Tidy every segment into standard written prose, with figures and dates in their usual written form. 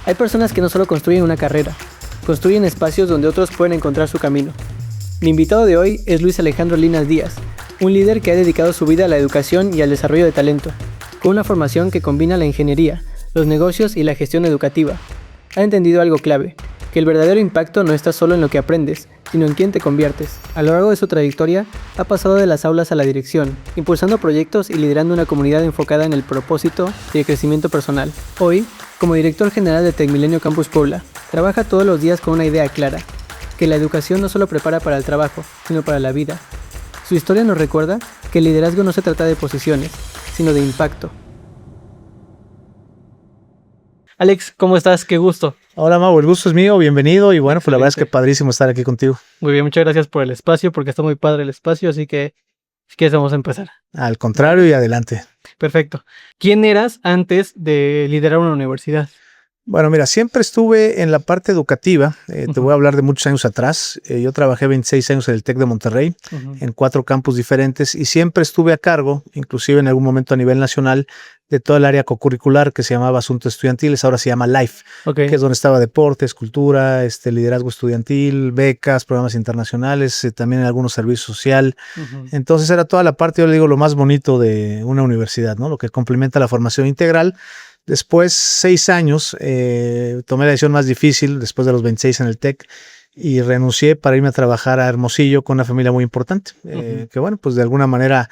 Hay personas que no solo construyen una carrera, construyen espacios donde otros pueden encontrar su camino. Mi invitado de hoy es Luis Alejandro Linas Díaz, un líder que ha dedicado su vida a la educación y al desarrollo de talento, con una formación que combina la ingeniería, los negocios y la gestión educativa. Ha entendido algo clave, que el verdadero impacto no está solo en lo que aprendes, sino en quién te conviertes. A lo largo de su trayectoria, ha pasado de las aulas a la dirección, impulsando proyectos y liderando una comunidad enfocada en el propósito y el crecimiento personal. Hoy, como director general de TecMilenio Campus Puebla, trabaja todos los días con una idea clara, que la educación no solo prepara para el trabajo, sino para la vida. Su historia nos recuerda que el liderazgo no se trata de posiciones, sino de impacto. Alex, ¿cómo estás? Qué gusto. Hola Mau, el gusto es mío, bienvenido y bueno, pues la verdad es que padrísimo estar aquí contigo. Muy bien, muchas gracias por el espacio, porque está muy padre el espacio, así que si quieres vamos a empezar. Al contrario y adelante. Perfecto. ¿Quién eras antes de liderar una universidad? Bueno, mira, siempre estuve en la parte educativa, te voy a hablar de muchos años atrás. Yo trabajé 26 años en el TEC de Monterrey, en 4 campus diferentes y siempre estuve a cargo, inclusive en algún momento a nivel nacional, de todo el área cocurricular que se llamaba Asuntos Estudiantiles, ahora se llama LIFE, que es donde estaba deportes, cultura, liderazgo estudiantil, becas, programas internacionales, también algunos servicios social. Entonces era toda la parte, yo le digo, lo más bonito de una universidad, ¿no? Lo que complementa la formación integral. Después, 6 años, tomé la decisión más difícil, después de los 26 en el TEC, y renuncié para irme a trabajar a Hermosillo con una familia muy importante, que bueno, pues de alguna manera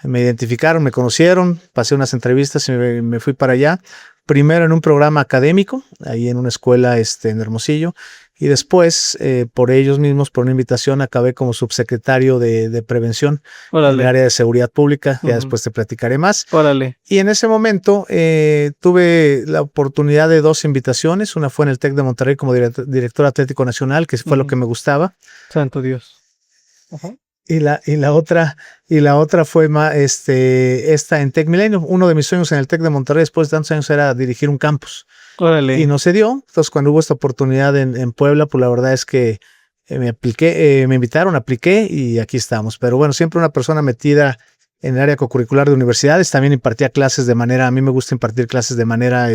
me identificaron, me conocieron, pasé unas entrevistas y me fui para allá. Primero en un programa académico, ahí en una escuela en Hermosillo, y después, por ellos mismos, por una invitación, acabé como subsecretario de prevención en el área de seguridad pública, ya después te platicaré más. Y en ese momento tuve la oportunidad de 2 invitaciones, una fue en el TEC de Monterrey como director atlético nacional, que fue lo que me gustaba. Santo Dios. Y la otra fue esta en TecMilenio. Uno de mis sueños en el TEC de Monterrey después de tantos años era dirigir un campus. Y no se dio. Entonces, cuando hubo esta oportunidad en Puebla, pues la verdad es que me invitaron, apliqué y aquí estamos. Pero bueno, siempre una persona metida en el área cocurricular de universidades. También impartía clases a mí me gusta impartir clases de manera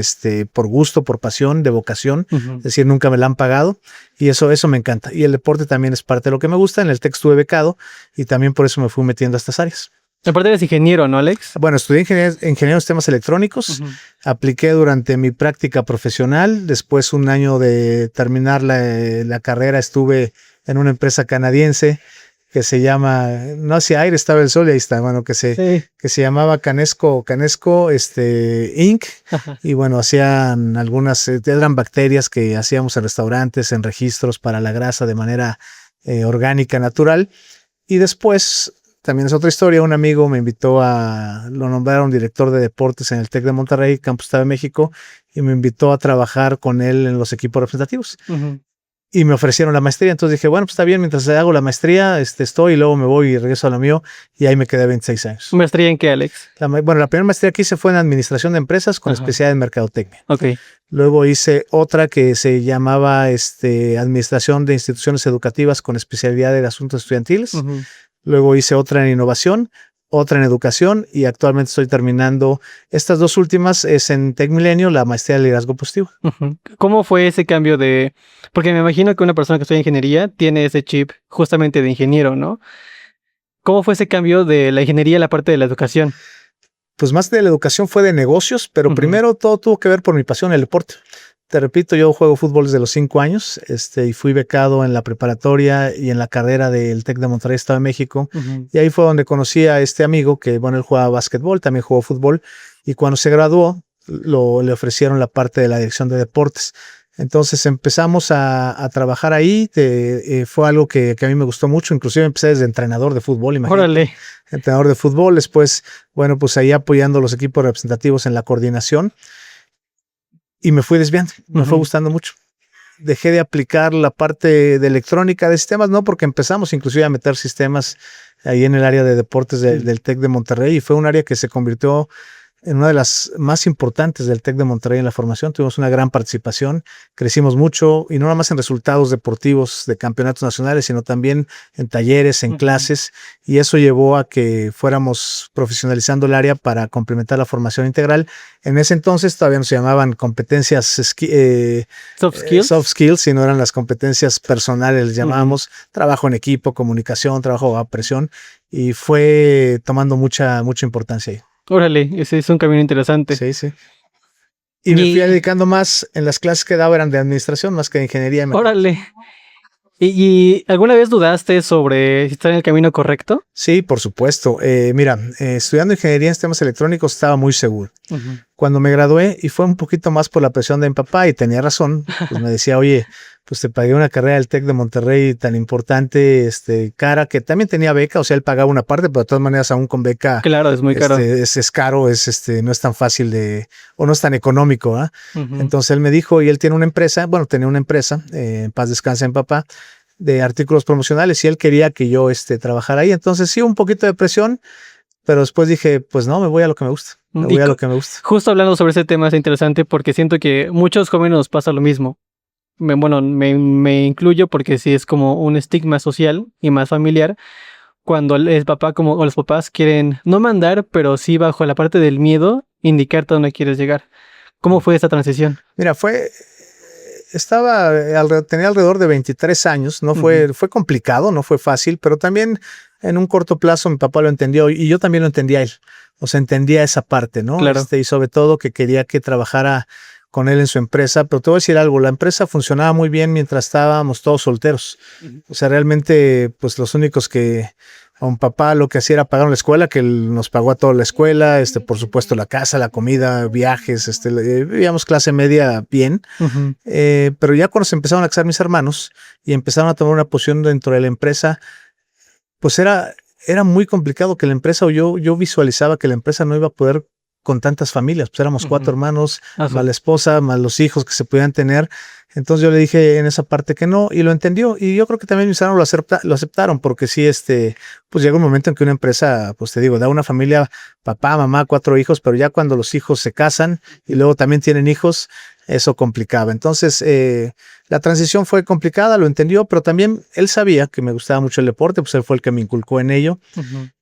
por gusto, por pasión, de vocación. Es decir, nunca me la han pagado y eso me encanta. Y el deporte también es parte de lo que me gusta. En el TEC estuve becado y también por eso me fui metiendo a estas áreas. Aparte eres ingeniero, ¿no, Alex? Bueno, estudié ingeniero en sistemas electrónicos. Apliqué durante mi práctica profesional. Después, un año de terminar la carrera, estuve en una empresa canadiense que se llama, no hacia aire, estaba el sol y ahí está, bueno, que se llamaba Canesco Inc. Y bueno, hacían eran bacterias que hacíamos en restaurantes, en registros para la grasa de manera orgánica, natural. Y después, también es otra historia, un amigo me invitó lo nombraron director de deportes en el TEC de Monterrey, Campus Estado de México, y me invitó a trabajar con él en los equipos representativos. Y me ofrecieron la maestría, entonces dije, bueno, pues está bien, mientras hago la maestría, estoy y luego me voy y regreso a lo mío, y ahí me quedé 26 años. ¿Maestría en qué, Alex? Bueno, la primera maestría que hice fue en administración de empresas con especialidad en mercadotecnia. Luego hice otra que se llamaba administración de instituciones educativas con especialidad en asuntos estudiantiles. Luego hice otra en innovación, otra en educación y actualmente estoy terminando. Estas 2 últimas es en TecMilenio, la maestría de liderazgo positivo. ¿Cómo fue ese cambio porque me imagino que una persona que estudia ingeniería tiene ese chip justamente de ingeniero, ¿no? ¿Cómo fue ese cambio de la ingeniería a la parte de la educación? Pues más de la educación fue de negocios, pero primero todo tuvo que ver por mi pasión, el deporte. Te repito, yo juego fútbol desde los 5 años y fui becado en la preparatoria y en la carrera del TEC de Monterrey, Estado de México. Y ahí fue donde conocí a este amigo que, bueno, él jugaba básquetbol, también jugó fútbol. Y cuando se graduó, le ofrecieron la parte de la dirección de deportes. Entonces empezamos a trabajar ahí. Fue algo que a mí me gustó mucho. Inclusive empecé desde entrenador de fútbol, imagínate. Órale. Entrenador de fútbol. Después, bueno, pues ahí apoyando a los equipos representativos en la coordinación. Y me fui desviando, me fue gustando mucho. Dejé de aplicar la parte de electrónica de sistemas, no, porque empezamos inclusive a meter sistemas ahí en el área de deportes del TEC de Monterrey y fue un área que se convirtió en una de las más importantes del TEC de Monterrey en la formación. Tuvimos una gran participación, crecimos mucho y no nada más en resultados deportivos de campeonatos nacionales, sino también en talleres, en clases, y eso llevó a que fuéramos profesionalizando el área para complementar la formación integral. En ese entonces todavía no se llamaban competencias soft skills, sino eran las competencias personales, les llamábamos trabajo en equipo, comunicación, trabajo bajo presión, y fue tomando mucha importancia ahí. Órale, ese es un camino interesante. Sí, sí. Y me fui dedicando más, en las clases que daba eran de administración más que de ingeniería. Órale. ¿Y alguna vez dudaste sobre si estar en el camino correcto? Sí, por supuesto. Mira, estudiando ingeniería en sistemas electrónicos estaba muy seguro. Cuando me gradué, y fue un poquito más por la presión de mi papá, y tenía razón, pues me decía, oye, pues te pagué una carrera del TEC de Monterrey tan importante, cara, que también tenía beca, o sea, él pagaba una parte, pero de todas maneras aún con beca. Claro, es muy caro. Es caro, no es tan fácil o no es tan económico, ¿eh? Entonces él me dijo, y él tiene una empresa, tenía una empresa, en paz descansa mi papá, de artículos promocionales, y él quería que yo trabajara ahí. Entonces sí, un poquito de presión, pero después dije, pues no, me voy a lo que me gusta. Me voy a lo que me gusta. Justo hablando sobre ese tema es interesante porque siento que muchos jóvenes nos pasa lo mismo. Me incluyo porque sí es como un estigma social y más familiar cuando el papá o los papás quieren no mandar, pero sí bajo la parte del miedo indicarte a dónde quieres llegar. ¿Cómo fue esta transición? Mira, tenía alrededor de 23 años, fue complicado, no fue fácil, pero también en un corto plazo mi papá lo entendió y yo también lo entendía a él. O sea, entendía esa parte, ¿no? Claro. Y sobre todo que quería que trabajara con él en su empresa, pero te voy a decir algo, la empresa funcionaba muy bien mientras estábamos todos solteros. O sea, realmente, pues los únicos que a un papá lo que hacía era pagar la escuela, que él nos pagó a toda la escuela, por supuesto la casa, la comida, viajes, vivíamos clase media bien, pero ya cuando se empezaron a casar mis hermanos y empezaron a tomar una posición dentro de la empresa, pues era muy complicado que la empresa, o yo visualizaba que la empresa no iba a poder con tantas familias, pues éramos 4 hermanos, más la esposa, más los hijos que se podían tener. Entonces yo le dije en esa parte que no, y lo entendió, y yo creo que también mis hermanos lo aceptaron, porque sí, pues llega un momento en que una empresa, pues te digo, da una familia, papá, mamá, 4 hijos, pero ya cuando los hijos se casan y luego también tienen hijos, eso complicaba. Entonces la transición fue complicada, lo entendió, pero también él sabía que me gustaba mucho el deporte, pues él fue el que me inculcó en ello.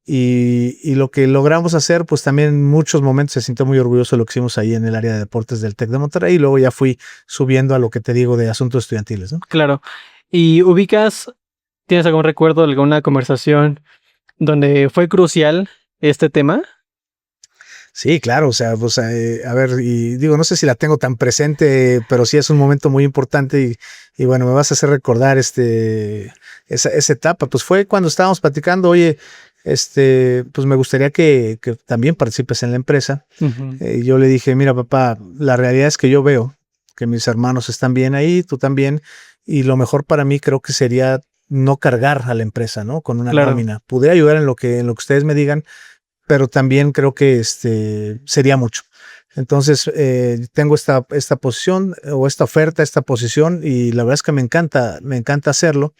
Y lo que logramos hacer, pues también en muchos momentos se sintió muy orgulloso de lo que hicimos ahí en el área de deportes del TEC de Monterrey, y luego ya fui subiendo a lo que te digo de asuntos estudiantiles, ¿no? Claro. ¿Y tienes algún recuerdo de alguna conversación donde fue crucial este tema? Sí, claro, o sea, pues, a ver, y digo, no sé si la tengo tan presente, pero sí es un momento muy importante y bueno, me vas a hacer recordar esa etapa. Pues fue cuando estábamos platicando, oye, pues me gustaría que también participes en la empresa. Yo le dije, mira, papá, la realidad es que yo veo que mis hermanos están bien ahí, tú también, y lo mejor para mí creo que sería no cargar a la empresa, ¿no? Con una nómina. Pude ayudar en lo que ustedes me digan, pero también creo que sería mucho. Entonces, tengo esta posición o esta oferta, esta posición, y la verdad es que me encanta hacerlo.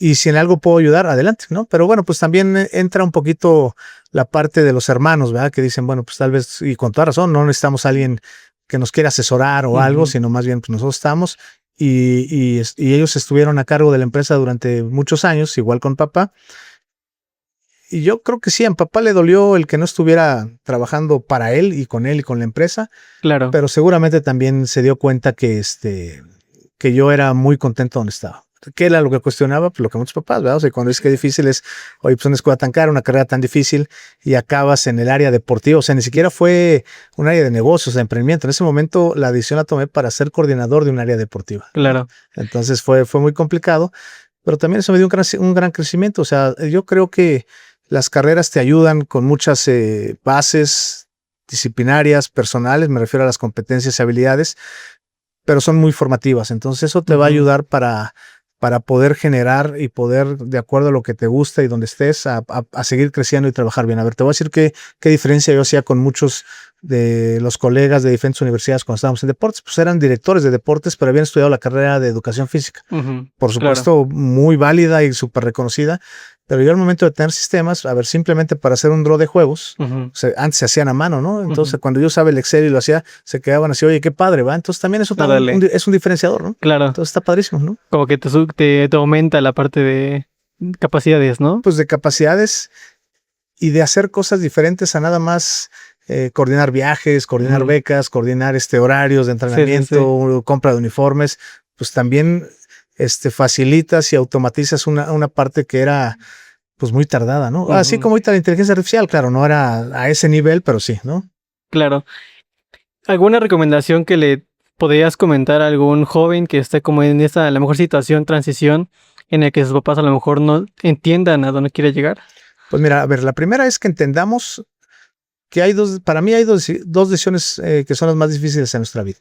Y si en algo puedo ayudar, adelante, ¿no? Pero bueno, pues también entra un poquito la parte de los hermanos, ¿verdad? Que dicen, bueno, pues tal vez, y con toda razón, no necesitamos a alguien que nos quiera asesorar o algo, sino más bien pues nosotros estamos. Y ellos estuvieron a cargo de la empresa durante muchos años, igual con papá. Y yo creo que sí, a mi papá le dolió el que no estuviera trabajando para él y con la empresa. Claro. Pero seguramente también se dio cuenta que yo era muy contento donde estaba. ¿Qué era lo que cuestionaba? Pues lo que muchos papás, ¿verdad? O sea, cuando es que difícil es, oye, pues una escuela tan cara, una carrera tan difícil, y acabas en el área deportiva. O sea, ni siquiera fue un área de negocios, de emprendimiento. En ese momento la decisión la tomé para ser coordinador de un área deportiva. Claro. Entonces fue muy complicado, pero también eso me dio un gran crecimiento. O sea, yo creo que las carreras te ayudan con muchas bases disciplinarias, personales, me refiero a las competencias y habilidades, pero son muy formativas. Entonces eso te va a ayudar para poder generar y poder, de acuerdo a lo que te gusta y donde estés, a seguir creciendo y trabajar bien. A ver, te voy a decir qué diferencia yo hacía con muchos de los colegas de diferentes universidades cuando estábamos en deportes, pues eran directores de deportes, pero habían estudiado la carrera de educación física. Por supuesto, muy válida y súper reconocida, pero llegó el momento de tener sistemas, a ver, simplemente para hacer un draw de juegos, antes se hacían a mano, ¿no? Entonces, cuando yo usaba el Excel y lo hacía, se quedaban así, oye, qué padre, ¿va? Entonces, también eso es un diferenciador, ¿no? Claro. Entonces, está padrísimo, ¿no? Como que te aumenta la parte de capacidades, ¿no? Pues de capacidades y de hacer cosas diferentes a nada más coordinar viajes, coordinar becas, coordinar horarios de entrenamiento, compra de uniformes, pues también facilitas y automatizas una parte que era pues muy tardada, ¿no? Así como ahorita la inteligencia artificial, claro, no era a ese nivel, pero sí, ¿no? Claro. ¿Alguna recomendación que le podrías comentar a algún joven que esté como en esa, a lo mejor, situación, transición, en la que sus papás a lo mejor no entiendan a dónde quiere llegar? Pues mira, a ver, la primera es que entendamos que para mí hay dos decisiones que son las más difíciles en nuestra vida.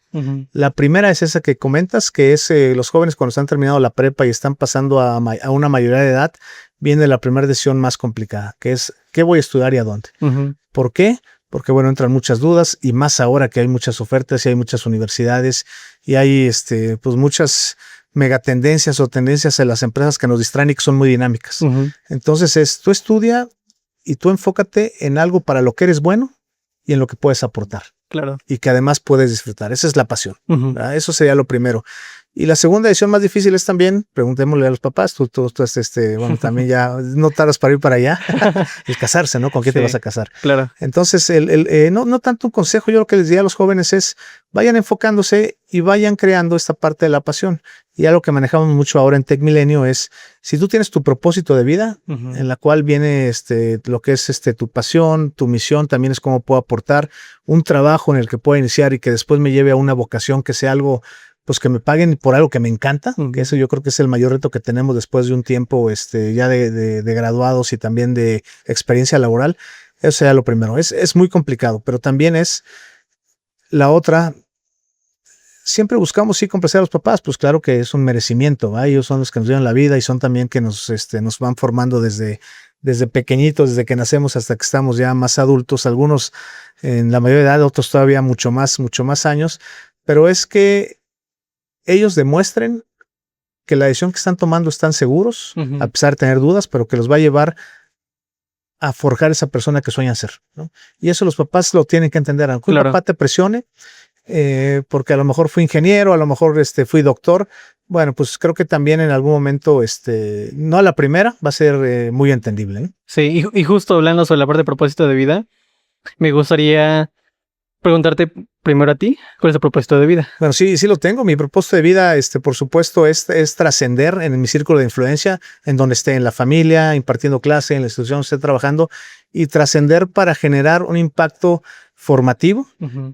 La primera es esa que comentas, que es los jóvenes cuando están terminando la prepa y están pasando a una mayoría de edad, viene la primera decisión más complicada, que es ¿qué voy a estudiar y a dónde? ¿Por qué? Porque bueno, entran muchas dudas y más ahora que hay muchas ofertas y hay muchas universidades y hay pues muchas megatendencias o tendencias en las empresas que nos distraen y que son muy dinámicas. Entonces tú estudia y tú enfócate en algo para lo que eres bueno y en lo que puedes aportar. Claro. Y que además puedes disfrutar. Esa es la pasión. Eso sería lo primero. Y la segunda decisión más difícil es también, preguntémosle a los papás, tú bueno, también ya no tardas para ir para allá, el casarse, ¿no? ¿Con quién te vas a casar? Claro. Entonces, no tanto un consejo, yo lo que les diría a los jóvenes es, vayan enfocándose y vayan creando esta parte de la pasión. Y algo que manejamos mucho ahora en Tech Milenio es, si tú tienes tu propósito de vida, en la cual viene lo que es tu pasión, tu misión, también es cómo puedo aportar un trabajo en el que pueda iniciar y que después me lleve a una vocación que sea algo, pues que me paguen por algo que me encanta, que eso yo creo que es el mayor reto que tenemos después de un tiempo ya de graduados y también de experiencia laboral. Eso sería lo primero. Es muy complicado, pero también es la otra. Siempre buscamos sí complacer a los papás, pues claro que es un merecimiento, ¿va? Ellos son los que nos dieron la vida y son también que nos van formando desde pequeñitos, desde que nacemos hasta que estamos ya más adultos, algunos en la mayoría de edad, otros todavía mucho más años, pero es que ellos demuestren que la decisión que están tomando están seguros, a pesar de tener dudas, pero que los va a llevar a forjar esa persona que sueñan ser, ¿no? Y eso los papás lo tienen que entender, aunque un papá te presione, porque a lo mejor fui ingeniero, a lo mejor fui doctor, bueno, pues creo que también en algún momento, no a la primera, va a ser muy entendible, ¿no? Sí, y justo hablando sobre la parte de propósito de vida, me gustaría preguntarte primero a ti, ¿cuál es tu propósito de vida? Bueno, sí lo tengo. Mi propósito de vida, por supuesto, es trascender en mi círculo de influencia, en donde esté, en la familia, impartiendo clase, en la institución donde esté trabajando, y trascender para generar un impacto formativo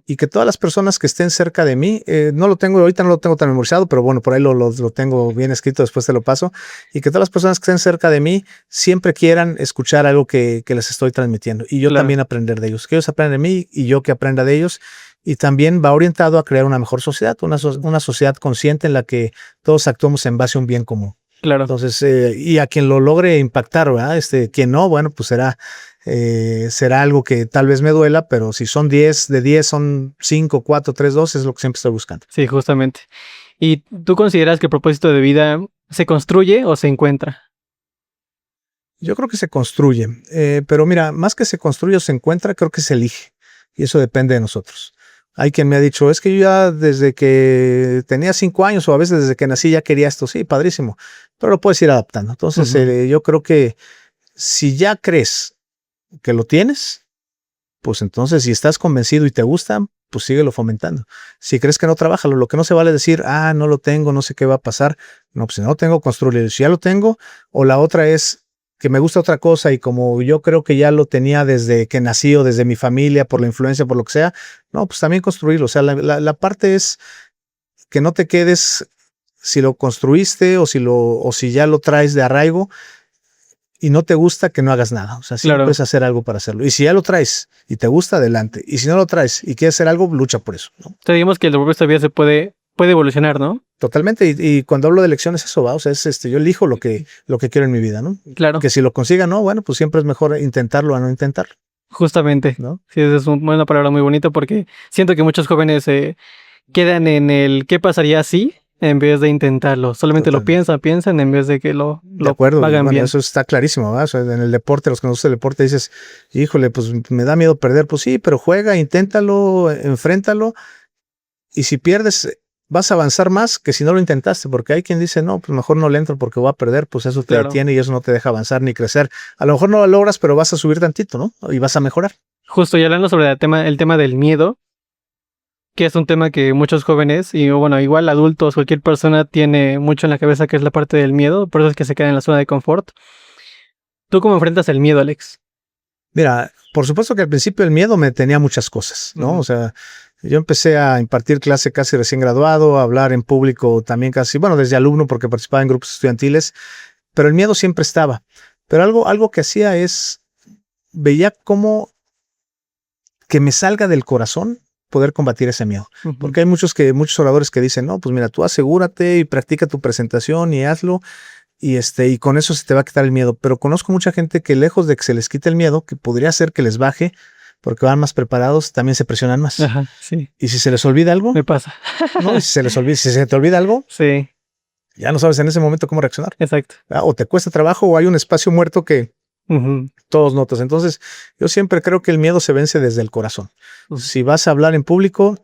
y que todas las personas que estén cerca de mí, ahorita no lo tengo tan memorizado, pero bueno, por ahí lo tengo bien escrito, después te lo paso, y que todas las personas que estén cerca de mí siempre quieran escuchar algo que les estoy transmitiendo y yo también aprender de ellos, que ellos aprendan de mí y yo que aprenda de ellos. Y también va orientado a crear una mejor sociedad, una sociedad consciente en la que todos actuamos en base a un bien común. Claro. Entonces, y a quien lo logre impactar, ¿verdad? Quien no, bueno, pues será algo que tal vez me duela, pero si son 10, de 10 son 5, 4, 3, 2, es lo que siempre estoy buscando. Sí, justamente. ¿Y tú consideras que el propósito de vida se construye o se encuentra? Yo creo que se construye, pero mira, más que se construye o se encuentra, creo que se elige. Y eso depende de nosotros. Hay quien me ha dicho, es que yo ya desde que tenía 5 años o a veces desde que nací ya quería esto. Sí, padrísimo, pero lo puedes ir adaptando. Entonces, yo creo que si ya crees que lo tienes, pues entonces si estás convencido y te gusta, pues síguelo fomentando. Si crees que no, trabájalo. Lo que no se vale decir, no lo tengo, no sé qué va a pasar. No, pues si no lo tengo, construirlo. Si ya lo tengo, o la otra es que me gusta otra cosa y como yo creo que ya lo tenía desde que nací o desde mi familia, por la influencia, por lo que sea, no, pues también construirlo. O sea, la parte es que no te quedes si lo construiste o si ya lo traes de arraigo y no te gusta, que no hagas nada. O sea, siempre puedes hacer algo para hacerlo. Y si ya lo traes y te gusta, adelante. Y si no lo traes y quieres hacer algo, lucha por eso, ¿no? Te digamos que el propósito de vida se puede evolucionar, ¿no? Totalmente, y cuando hablo de elecciones eso va, o sea, yo elijo lo que quiero en mi vida, ¿no? Claro. Que si lo consiga, no, bueno, pues siempre es mejor intentarlo a no intentarlo. Justamente, ¿no? sí, esa es una palabra muy bonita porque siento que muchos jóvenes quedan en el ¿qué pasaría si? En vez de intentarlo. Solamente Totalmente. lo piensan en vez de que De lo acuerdo, y hagan bueno, bien. eso está clarísimo, ¿verdad? O sea, en el deporte, los que nos gusta el deporte, dices, híjole, pues me da miedo perder. Pues sí, pero juega, inténtalo, enfréntalo, y si pierdes, vas a avanzar más que si no lo intentaste, porque hay quien dice, no, pues mejor no le entro porque voy a perder, pues eso te Claro. detiene y eso no te deja avanzar ni crecer. A lo mejor no lo logras, pero vas a subir tantito, ¿no? Y vas a mejorar. Justo, y hablando sobre el tema del miedo, que es un tema que muchos jóvenes, y bueno, igual adultos, cualquier persona tiene mucho en la cabeza, que es la parte del miedo, por eso es que se queda en la zona de confort. ¿Tú cómo enfrentas el miedo, Alex? Mira, por supuesto que al principio el miedo me tenía muchas cosas, ¿no? O sea, yo empecé a impartir clase casi recién graduado, a hablar en público también casi, bueno, desde alumno porque participaba en grupos estudiantiles, pero el miedo siempre estaba. Pero algo que hacía es, veía cómo que me salga del corazón poder combatir ese miedo. Porque hay muchos oradores que dicen, no, pues mira, tú asegúrate y practica tu presentación y hazlo. Y con eso se te va a quitar el miedo. Pero conozco mucha gente que lejos de que se les quite el miedo, que podría ser que les baje, porque van más preparados, también se presionan más. Ajá, sí. Y si se les olvida algo, Me pasa. no, y si se te olvida algo, Sí, ya no sabes en ese momento cómo reaccionar. exacto. O te cuesta trabajo o hay un espacio muerto que todos notas. Entonces, yo siempre creo que el miedo se vence desde el corazón. Si vas a hablar en público,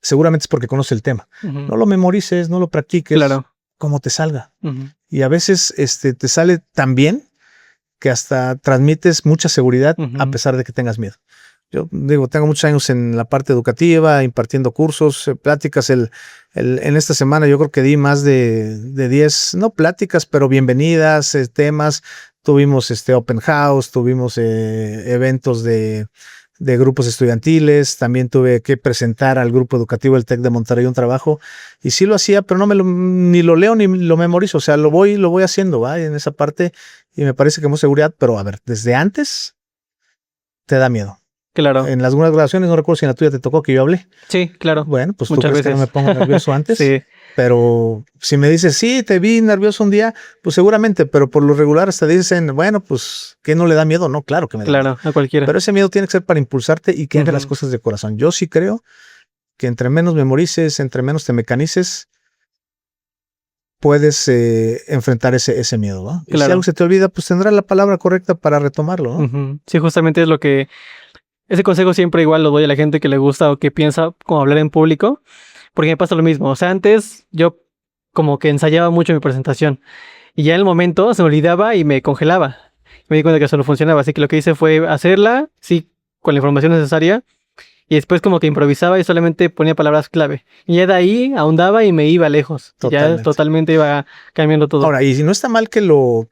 seguramente es porque conoces el tema. No lo memorices, no lo practiques, Claro. como te salga. Y a veces te sale tan bien que hasta transmites mucha seguridad a pesar de que tengas miedo. Yo digo, tengo muchos años en la parte educativa, impartiendo cursos, pláticas. En esta semana yo creo que di más de 10, no pláticas, pero bienvenidas, temas. Tuvimos open house, tuvimos eventos de grupos estudiantiles, también tuve que presentar al grupo educativo del TEC de Monterrey un trabajo, y sí lo hacía, pero ni lo leo ni lo memorizo, o sea, lo voy haciendo, ¿va? En esa parte, y me parece que hemos seguridad, pero a ver, desde antes te da miedo. Claro. En algunas grabaciones, no recuerdo si en la tuya te tocó que yo hablé. Sí, claro. Bueno, pues muchas tú crees veces que no me pongo nervioso antes. Sí. Pero si me dices, sí, te vi nervioso un día, pues seguramente, pero por lo regular hasta dicen, bueno, pues, ¿qué no le da miedo? No, claro que me da miedo. A cualquiera. Pero ese miedo tiene que ser para impulsarte y que hagas las cosas de corazón. Yo sí creo que entre menos memorices, entre menos te mecanices, puedes enfrentar ese miedo, ¿no? Y si algo se te olvida, pues tendrás la palabra correcta para retomarlo, ¿no? Sí, justamente es lo que... Ese consejo siempre igual lo doy a la gente que le gusta o que piensa como hablar en público, porque me pasa lo mismo. O sea, antes yo como que ensayaba mucho mi presentación y ya en el momento se me olvidaba y me congelaba. Me di cuenta que eso no funcionaba, así que lo que hice fue hacerla, sí, con la información necesaria, y después como que improvisaba y solamente ponía palabras clave. Y ya de ahí ahondaba y me iba lejos. Totalmente. Ya totalmente iba cambiando todo. Ahora, y si no está mal que lo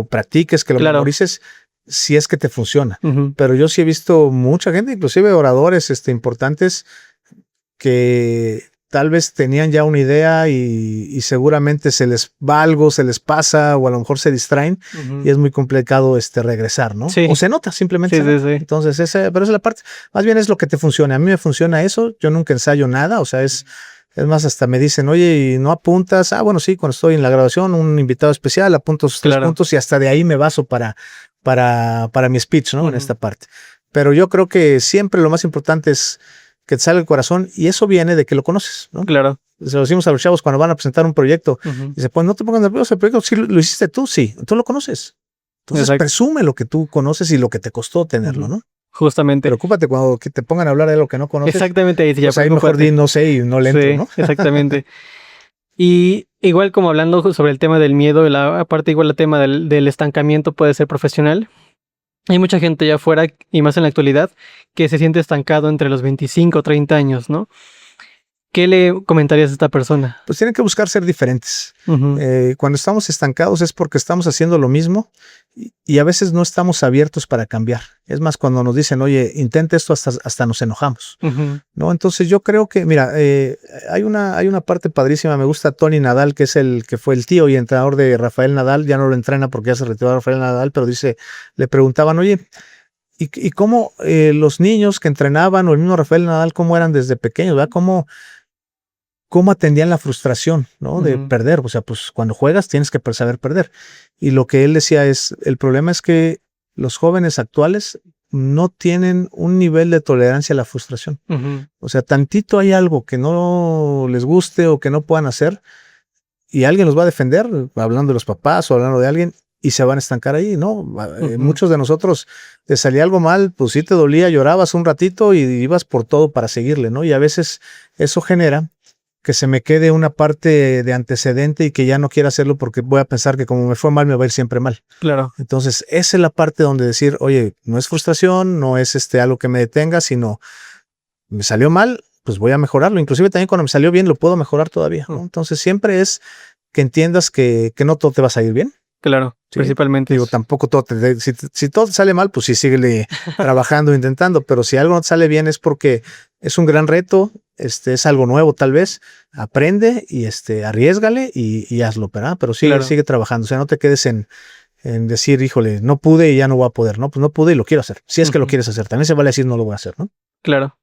practiques, que lo memorices, si es que te funciona. Pero yo sí he visto mucha gente, inclusive oradores importantes, que tal vez tenían ya una idea y seguramente se les va algo, se les pasa o a lo mejor se distraen y es muy complicado regresar, ¿no? Sí. O se nota simplemente. Sí. Entonces, pero esa es la parte, más bien es lo que te funciona. A mí me funciona eso, yo nunca ensayo nada, o sea, es más, hasta me dicen, oye, ¿y no apuntas? Ah, bueno, sí, cuando estoy en la grabación, un invitado especial, apunto esos 3 puntos y hasta de ahí me baso para mi speech, ¿no? En esta parte. Pero yo creo que siempre lo más importante es que te salga el corazón y eso viene de que lo conoces, ¿no? Claro. Se lo decimos a los chavos cuando van a presentar un proyecto y se ponen, no te pongas nervioso, el proyecto sí lo hiciste tú, sí, tú lo conoces. Entonces presume lo que tú conoces y lo que te costó tenerlo, ¿no? Justamente. Preocúpate cuando te pongan a hablar de lo que no conoces. Exactamente, ahí sí ya. Pues ahí mejor di no sé y no le entro, ¿no? Exactamente. Y igual como hablando sobre el tema del miedo, aparte igual el tema del estancamiento puede ser profesional. Hay mucha gente allá afuera, y más en la actualidad, que se siente estancado entre los 25 o 30 años, ¿no? ¿Qué le comentarías a esta persona? Pues tienen que buscar ser diferentes. Cuando estamos estancados es porque estamos haciendo lo mismo y a veces no estamos abiertos para cambiar. Es más, cuando nos dicen, oye, intenta esto, hasta nos enojamos, ¿no? Entonces yo creo que, mira, hay una parte padrísima. Me gusta Tony Nadal, que es el que fue el tío y entrenador de Rafael Nadal. Ya no lo entrena porque ya se retiró Rafael Nadal, pero le preguntaban, oye, ¿y cómo los niños que entrenaban o el mismo Rafael Nadal, cómo eran desde pequeños, ¿verdad? ¿Cómo atendían la frustración, ¿no? De perder? O sea, pues cuando juegas tienes que saber perder. Y lo que él decía es, el problema es que los jóvenes actuales no tienen un nivel de tolerancia a la frustración. O sea, tantito hay algo que no les guste o que no puedan hacer y alguien los va a defender, hablando de los papás o hablando de alguien, y se van a estancar ahí, ¿no? Muchos de nosotros te salía algo mal, pues sí te dolía, llorabas un ratito y ibas por todo para seguirle, ¿no? Y a veces eso genera que se me quede una parte de antecedente y que ya no quiera hacerlo porque voy a pensar que como me fue mal, me va a ir siempre mal. Claro. Entonces, esa es la parte donde decir, oye, no es frustración, no es algo que me detenga, sino me salió mal, pues voy a mejorarlo. Inclusive también cuando me salió bien, lo puedo mejorar todavía, ¿no? Entonces, siempre es que entiendas que no todo te va a salir bien. Claro, ¿sí? Principalmente. Digo, tampoco todo si todo te sale mal, pues sí, síguele trabajando, intentando, pero si algo no te sale bien es porque es un gran reto, es algo nuevo tal vez, aprende y arriésgale y hazlo, ¿verdad? Pero sigue trabajando, o sea, no te quedes en decir, híjole, no pude y ya no voy a poder, ¿no? Pues no pude y lo quiero hacer, si es que lo quieres hacer, también se vale decir no lo voy a hacer, ¿no? Claro.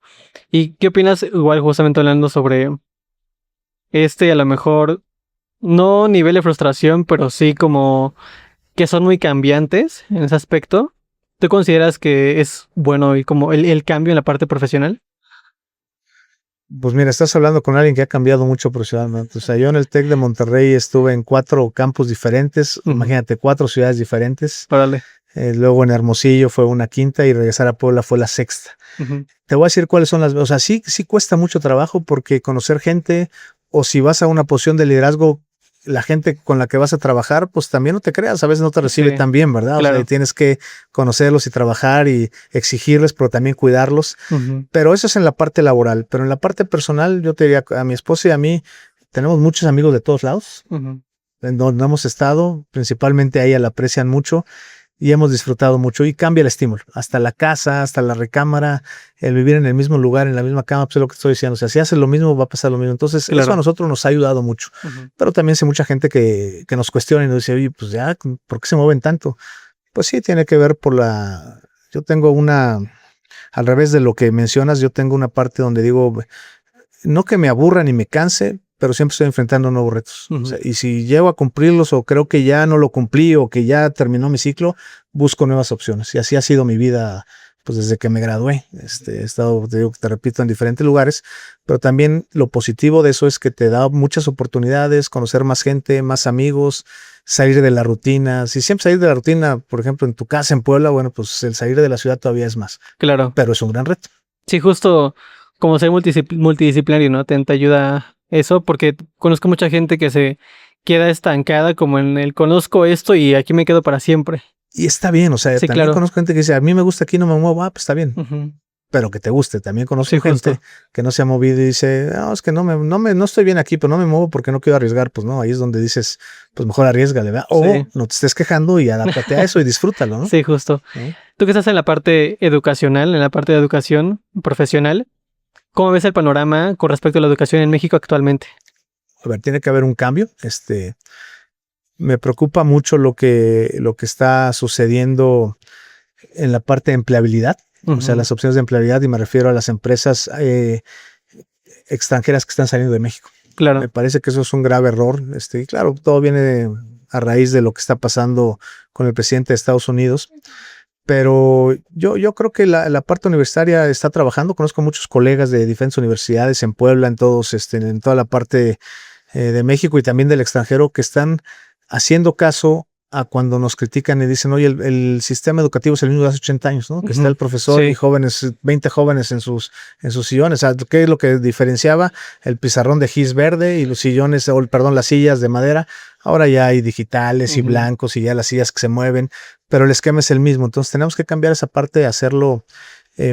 ¿Y qué opinas, igual justamente hablando sobre a lo mejor, no nivel de frustración, pero sí como que son muy cambiantes en ese aspecto? ¿Tú consideras que es bueno y como el cambio en la parte profesional? Pues mira, estás hablando con alguien que ha cambiado mucho profesionalmente. O sea, yo en el TEC de Monterrey estuve en 4 campus diferentes, imagínate, 4 ciudades diferentes. Órale. Luego en Hermosillo fue una quinta y regresar a Puebla fue la sexta. Te voy a decir cuáles son o sea, sí cuesta mucho trabajo porque conocer gente o si vas a una posición de liderazgo, la gente con la que vas a trabajar, pues también no te creas, a veces no te recibe tan bien, ¿verdad? Claro. O sea, tienes que conocerlos y trabajar y exigirles, pero también cuidarlos. Pero eso es en la parte laboral. Pero en la parte personal, yo te diría, a mi esposa y a mí, tenemos muchos amigos de todos lados, en donde hemos estado, principalmente a ella la aprecian mucho. Y hemos disfrutado mucho y cambia el estímulo, hasta la casa, hasta la recámara, el vivir en el mismo lugar, en la misma cama, pues es lo que estoy diciendo, o sea, si haces lo mismo va a pasar lo mismo, entonces claro. Eso a nosotros nos ha ayudado mucho, pero también hay mucha gente que nos cuestiona y nos dice, oye, pues ya, ¿por qué se mueven tanto? Pues sí, tiene que ver yo tengo al revés de lo que mencionas, yo tengo una parte donde digo, no que me aburra ni me canse, pero siempre estoy enfrentando nuevos retos. O sea, y si llego a cumplirlos o creo que ya no lo cumplí o que ya terminó mi ciclo, busco nuevas opciones. Y así ha sido mi vida pues desde que me gradué. He estado, te repito, en diferentes lugares, pero también lo positivo de eso es que te da muchas oportunidades, conocer más gente, más amigos, salir de la rutina. Si siempre salir de la rutina, por ejemplo, en tu casa en Puebla, bueno, pues el salir de la ciudad todavía es más. Claro. Pero es un gran reto. Sí, justo como ser multidisciplinario, ¿no? Te ayuda eso, porque conozco mucha gente que se queda estancada como en el conozco esto y aquí me quedo para siempre. Y está bien, o sea, sí, también conozco gente que dice, a mí me gusta aquí, no me muevo, pues está bien. Pero que te guste. También conozco gente que no se ha movido y dice, no, es que no estoy bien aquí, pero no me muevo porque no quiero arriesgar. Pues no, ahí es donde dices, pues mejor arriésgale, ¿verdad? O no te estés quejando y adáptate a eso y disfrútalo, ¿no? Sí, justo. Tú que estás en la parte educacional, en la parte de educación profesional, ¿cómo ves el panorama con respecto a la educación en México actualmente? A ver, tiene que haber un cambio. Me preocupa mucho lo que está sucediendo en la parte de empleabilidad. O sea, las opciones de empleabilidad, y me refiero a las empresas extranjeras que están saliendo de México. Claro. Me parece que eso es un grave error. Y claro, todo viene a raíz de lo que está pasando con el presidente de Estados Unidos. Pero yo creo que la parte universitaria está trabajando. Conozco muchos colegas de diferentes universidades en Puebla, en toda la parte de México y también del extranjero que están haciendo caso a cuando nos critican y dicen, oye, el sistema educativo es el mismo de hace 80 años, ¿no? Que está el profesor y 20 jóvenes en sus sillones. O sea, ¿qué es lo que diferenciaba? El pizarrón de gis verde y los sillones, las sillas de madera. Ahora ya hay digitales y blancos y ya las sillas que se mueven, pero el esquema es el mismo. Entonces tenemos que cambiar esa parte de hacerlo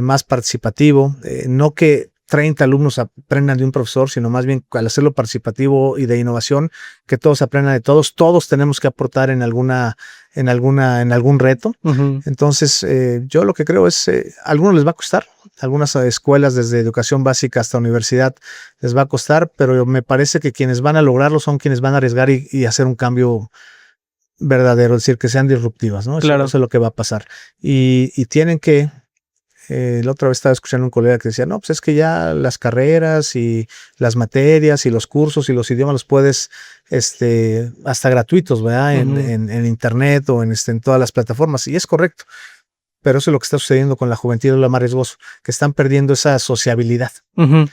más participativo, no que 30 alumnos aprendan de un profesor, sino más bien al hacerlo participativo y de innovación, que todos aprendan de todos. Todos tenemos que aportar en algún reto. Entonces, yo lo que creo es, a algunos les va a costar, algunas escuelas desde educación básica hasta universidad les va a costar, pero me parece que quienes van a lograrlo son quienes van a arriesgar y hacer un cambio verdadero, es decir, que sean disruptivas, ¿no? Claro. Eso es lo que va a pasar. Y tienen que... la otra vez estaba escuchando a un colega que decía, no, pues es que ya las carreras y las materias y los cursos y los idiomas los puedes hasta gratuitos, ¿verdad? En internet o en todas las plataformas. Y es correcto. pero eso es lo que está sucediendo con la juventud, es lo más riesgoso, que están perdiendo esa sociabilidad.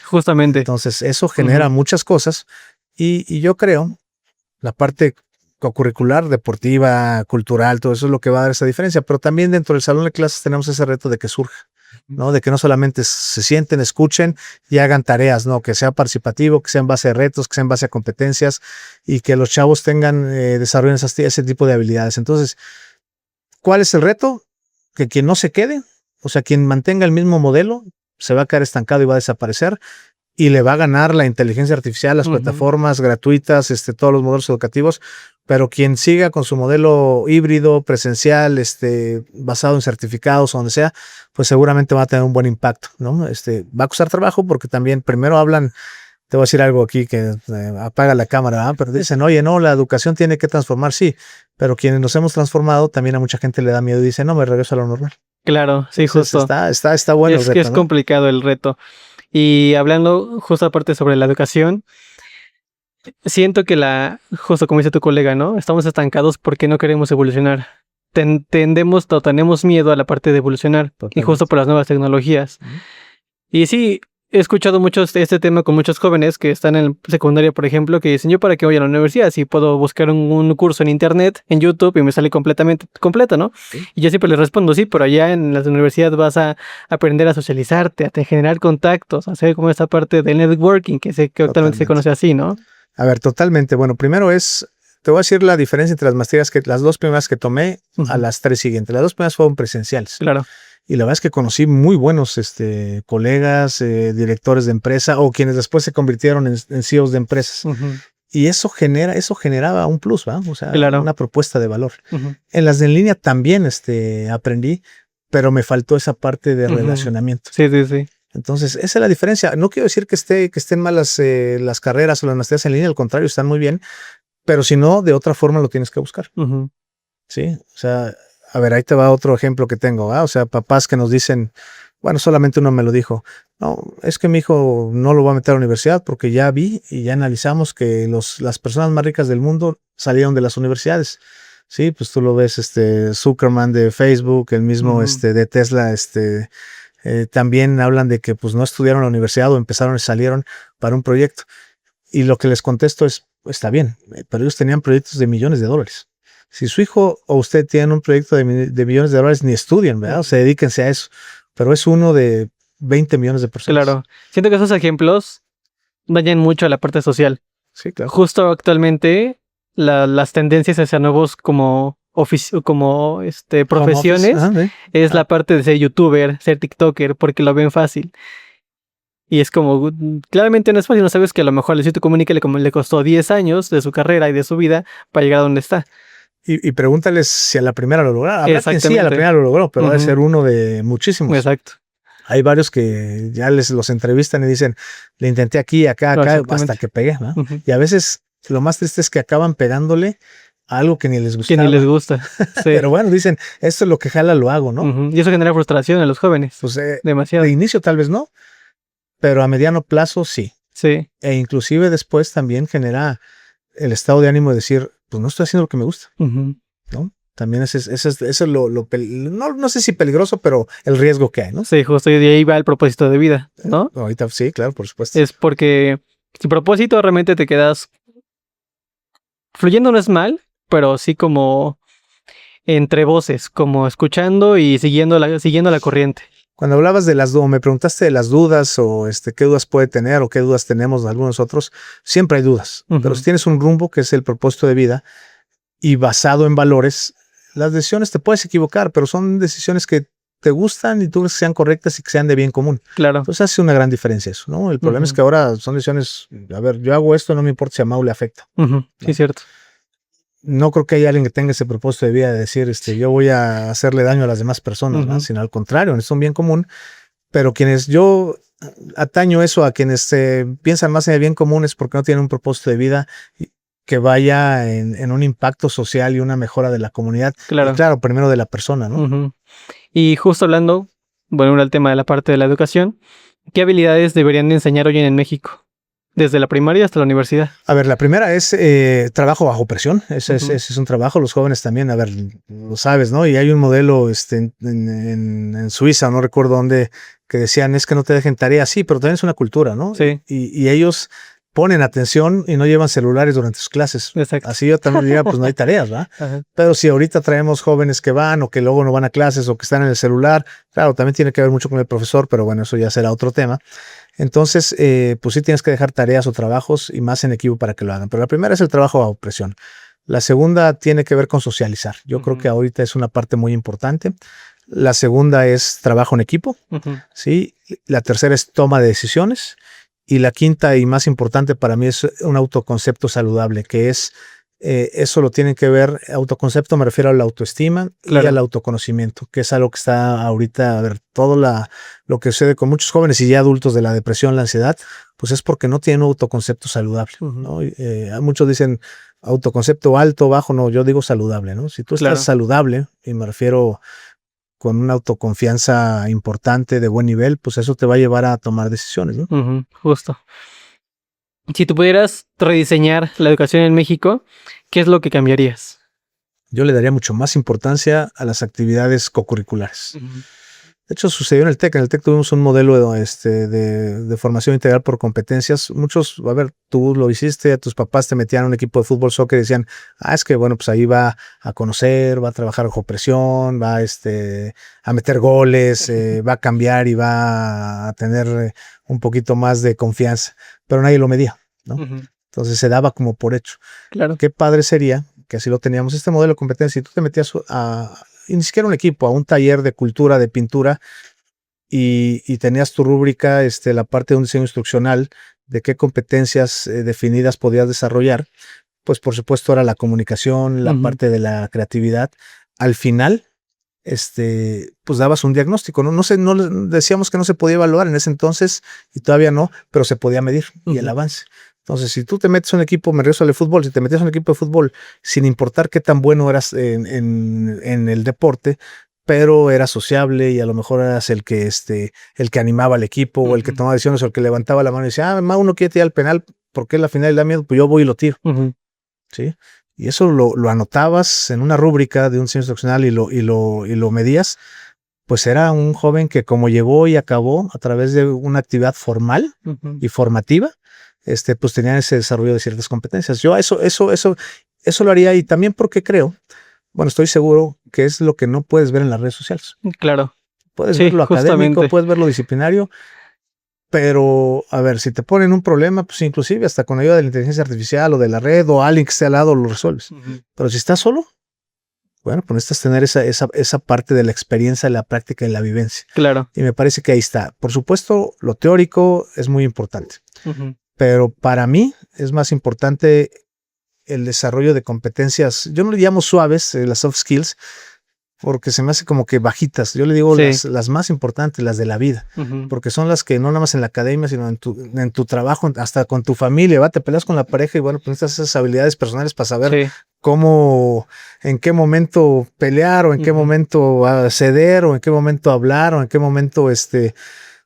Justamente. Entonces, eso genera muchas cosas y yo creo, la parte co-curricular, deportiva, cultural, todo eso es lo que va a dar esa diferencia, pero también dentro del salón de clases tenemos ese reto de que surja, ¿no? De que no solamente se sienten, escuchen y hagan tareas, ¿no? Que sea participativo, que sea en base a retos, que sea en base a competencias y que los chavos tengan, desarrollen ese tipo de habilidades. Entonces, ¿cuál es el reto? Que quien no se quede, o sea, quien mantenga el mismo modelo, se va a quedar estancado y va a desaparecer y le va a ganar la inteligencia artificial, las plataformas gratuitas, todos los modelos educativos, pero quien siga con su modelo híbrido, presencial, basado en certificados o donde sea, pues seguramente va a tener un buen impacto, ¿no? Va a costar trabajo porque también primero hablan. Te voy a decir algo aquí que apaga la cámara, pero dicen, oye, no, la educación tiene que transformar, sí, pero quienes nos hemos transformado, también a mucha gente le da miedo y dice, no, me regreso a lo normal. Claro, sí, justo. Está bueno el reto, que es complicado el reto. Y hablando justo aparte sobre la educación, siento que justo como dice tu colega, ¿no? Estamos estancados porque no queremos evolucionar. Tenemos miedo a la parte de evolucionar. Totalmente. Y justo por las nuevas tecnologías. Y sí, he escuchado mucho este tema con muchos jóvenes que están en secundaria, por ejemplo, que dicen, ¿yo para qué voy a la universidad? Si puedo buscar un curso en internet, en YouTube, y me sale completamente completo, ¿no? ¿Sí? Y yo siempre les respondo, sí, pero allá en la universidad vas a aprender a socializarte, a generar contactos, a hacer como esta parte del networking, que actualmente se conoce así, ¿no? A ver, totalmente. Bueno, primero te voy a decir la diferencia entre las maestrías, las dos primeras que tomé a las 3 siguientes. Las dos primeras fueron presenciales. Claro. Y la verdad es que conocí muy buenos colegas, directores de empresa o quienes después se convirtieron en CEOs de empresas. Y eso generaba un plus, ¿va? O sea, claro, una propuesta de valor. En las de en línea también aprendí, pero me faltó esa parte de relacionamiento. Sí, sí, sí. Entonces, esa es la diferencia. No quiero decir que estén malas las carreras o las maestrías en línea, al contrario, están muy bien, pero si no, de otra forma lo tienes que buscar. Sí, o sea, a ver, ahí te va otro ejemplo que tengo, ¿va? O sea, papás que nos dicen, bueno, solamente uno me lo dijo, no, es que mi hijo no lo va a meter a la universidad porque ya vi y ya analizamos que las personas más ricas del mundo salieron de las universidades. Sí, pues tú lo ves, Zuckerman de Facebook, el mismo de Tesla, también hablan de que pues no estudiaron en la universidad o empezaron y salieron para un proyecto. Y lo que les contesto es, está bien, pero ellos tenían proyectos de millones de dólares. Si su hijo o usted tienen un proyecto de millones de dólares, ni estudien, ¿verdad? O sea, dedíquense a eso. Pero es uno de 20 millones de personas. Claro. Siento que esos ejemplos dañan mucho a la parte social. Sí, claro. Justo actualmente, las tendencias hacia nuevos profesiones es la parte de ser youtuber, ser tiktoker, porque lo ven fácil. Y es como, claramente no es fácil, no sabes que a lo mejor a Luisito Comunica le costó 10 años de su carrera y de su vida para llegar a donde está. Y pregúntales si a la primera lo lograron. Sí, a la primera lo logró, pero debe ser uno de muchísimos. Exacto. Hay varios que ya los entrevistan y dicen, le intenté aquí, acá, hasta que pegué, ¿no? Y a veces lo más triste es que acaban pegándole a algo que ni les gusta. Que ni les gusta. Sí. Pero bueno, dicen, esto es lo que jala, lo hago, ¿no? Y eso genera frustración en los jóvenes. Pues, demasiado. De inicio tal vez no, pero a mediano plazo sí. Sí. E inclusive después también genera el estado de ánimo de decir, pues no estoy haciendo lo que me gusta, ¿no? También eso es no sé si peligroso, pero el riesgo que hay, ¿no? Sí, justo, y de ahí va el propósito de vida, ¿no? Ahorita sí, claro, por supuesto. Es porque tu propósito realmente te quedas fluyendo, no es mal, pero sí como entre voces, como escuchando y siguiendo la corriente. Cuando hablabas de me preguntaste de las dudas o qué dudas puede tener o qué dudas tenemos algunos otros, siempre hay dudas. Pero si tienes un rumbo que es el propósito de vida y basado en valores, las decisiones te puedes equivocar, pero son decisiones que te gustan y tú crees que sean correctas y que sean de bien común. Claro. Entonces hace una gran diferencia eso, ¿no? El problema es que ahora son decisiones, a ver, yo hago esto, no me importa si a Mau le afecta. ¿No? Sí, cierto. No creo que haya alguien que tenga ese propósito de vida de decir, yo voy a hacerle daño a las demás personas, ¿no? Sino al contrario, es un bien común. Pero yo ataño eso a quienes piensan más en el bien común es porque no tienen un propósito de vida que vaya en un impacto social y una mejora de la comunidad. Claro. Y claro, primero de la persona, ¿no? Y justo hablando, bueno, el tema de la parte de la educación, ¿qué habilidades deberían de enseñar hoy en México? desde la primaria hasta la universidad. A ver, la primera es trabajo bajo presión. Ese es un trabajo. Los jóvenes también, a ver, lo sabes, ¿no? Y hay un modelo en Suiza, no recuerdo dónde, que decían, es que no te dejen tareas. Sí, pero también es una cultura, ¿no? Sí. Y ellos ponen atención y no llevan celulares durante sus clases. Exacto. Así yo también diría, pues no hay tareas, ¿va? Ajá. Pero si ahorita traemos jóvenes que van o que luego no van a clases o que están en el celular, claro, también tiene que ver mucho con el profesor, pero bueno, eso ya será otro tema. Entonces, pues sí tienes que dejar tareas o trabajos y más en equipo para que lo hagan. Pero la primera es el trabajo bajo presión. La segunda tiene que ver con socializar. Yo creo que ahorita es una parte muy importante. La segunda es trabajo en equipo, ¿sí? La tercera es toma de decisiones. Y la quinta y más importante para mí es un autoconcepto saludable, que es, eso lo tienen que ver, autoconcepto me refiero a la autoestima y al autoconocimiento, que es algo que está ahorita, a ver, todo lo que sucede con muchos jóvenes y ya adultos de la depresión, la ansiedad, pues es porque no tienen un autoconcepto saludable, ¿no? Muchos dicen autoconcepto alto, bajo, no, yo digo saludable, ¿no? Si tú estás saludable, y me refiero con una autoconfianza importante, de buen nivel, pues eso te va a llevar a tomar decisiones, ¿no? Justo. Si tú pudieras rediseñar la educación en México, ¿qué es lo que cambiarías? Yo le daría mucho más importancia a las actividades cocurriculares. De hecho, sucedió en el TEC. En el TEC tuvimos un modelo de formación integral por competencias. Muchos, a ver, tú lo hiciste, tus papás te metían a un equipo de fútbol, soccer y decían, es que bueno, pues ahí va a conocer, va a trabajar bajo presión, va a meter goles, va a cambiar y va a tener un poquito más de confianza. Pero nadie lo medía, ¿no? Entonces se daba como por hecho. Claro. Qué padre sería que así lo teníamos, este modelo de competencia, y tú te metías y ni siquiera un equipo, a un taller de cultura, de pintura, y tenías tu rúbrica, la parte de un diseño instruccional, de qué competencias definidas podías desarrollar, pues por supuesto era la comunicación, la parte de la creatividad. Al final, pues dabas un diagnóstico, ¿no? No sé, no decíamos que no se podía evaluar en ese entonces, y todavía no, pero se podía medir y el avance. Entonces, si tú te metes a un equipo, me regreso al de fútbol, si te metías a un equipo de fútbol, sin importar qué tan bueno eras en el deporte, pero eras sociable y a lo mejor eras el que animaba al equipo, o el que tomaba decisiones, o el que levantaba la mano y decía, Mau no quiere tirar el penal, porque en la final le da miedo, pues yo voy y lo tiro. ¿Sí? Y eso lo anotabas en una rúbrica de un diseño instruccional y lo medías. Pues era un joven que, como llegó y acabó a través de una actividad formal y formativa, pues tenían ese desarrollo de ciertas competencias. Yo eso lo haría, y también porque creo, bueno, estoy seguro que es lo que no puedes ver en las redes sociales. Claro. Puedes ver lo académico, puedes ver lo disciplinario, pero a ver, si te ponen un problema, pues inclusive hasta con ayuda de la inteligencia artificial o de la red o alguien que esté al lado lo resuelves. Pero si estás solo, bueno, pues necesitas tener esa parte de la experiencia, de la práctica y la vivencia. Claro. Y me parece que ahí está. Por supuesto, lo teórico es muy importante. Pero para mí es más importante el desarrollo de competencias. Yo no le llamo suaves, las soft skills, porque se me hace como que bajitas. Yo le digo las más importantes, las de la vida, porque son las que no nada más en la academia, sino en tu trabajo, hasta con tu familia, ¿va? Te peleas con la pareja y bueno, pues necesitas esas habilidades personales para saber cómo, en qué momento pelear, o en qué momento ceder, o en qué momento hablar, o en qué momento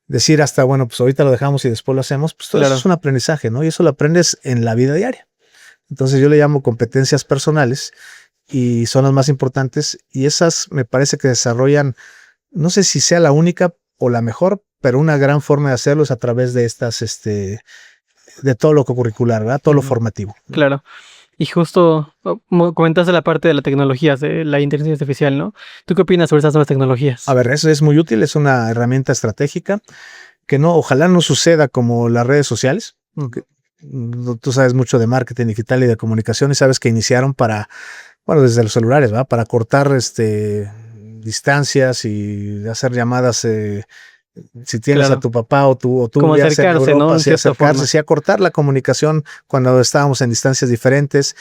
decir hasta, bueno, pues ahorita lo dejamos y después lo hacemos. Pues todo eso es un aprendizaje, ¿no? Y eso lo aprendes en la vida diaria. Entonces yo le llamo competencias personales, y son las más importantes, y esas me parece que desarrollan, no sé si sea la única o la mejor, pero una gran forma de hacerlo es a través de estas, de todo lo curricular, ¿verdad? Todo lo formativo. Claro. Y justo comentaste la parte de las tecnologías, de la inteligencia artificial, ¿no? ¿Tú qué opinas sobre esas nuevas tecnologías? A ver, eso es muy útil, es una herramienta estratégica que ojalá no suceda como las redes sociales. Tú sabes mucho de marketing digital y de comunicación, y sabes que iniciaron desde los celulares, ¿va? Para cortar distancias y hacer llamadas, si tienes a tu papá o tú como ya sea en acercarse, Europa, ¿no? sí, acercarse, sí, a cortar la comunicación cuando estábamos en distancias diferentes.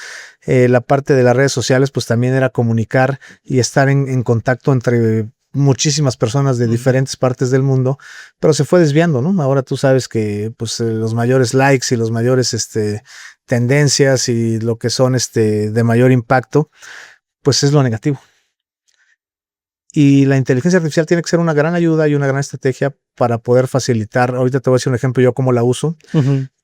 La parte de las redes sociales, pues también era comunicar y estar en contacto entre muchísimas personas de diferentes partes del mundo, pero se fue desviando, ¿no? Ahora tú sabes que pues los mayores likes y los mayores tendencias y lo que son de mayor impacto, pues es lo negativo. Y la inteligencia artificial tiene que ser una gran ayuda y una gran estrategia para poder facilitar. Ahorita te voy a decir un ejemplo yo cómo la uso.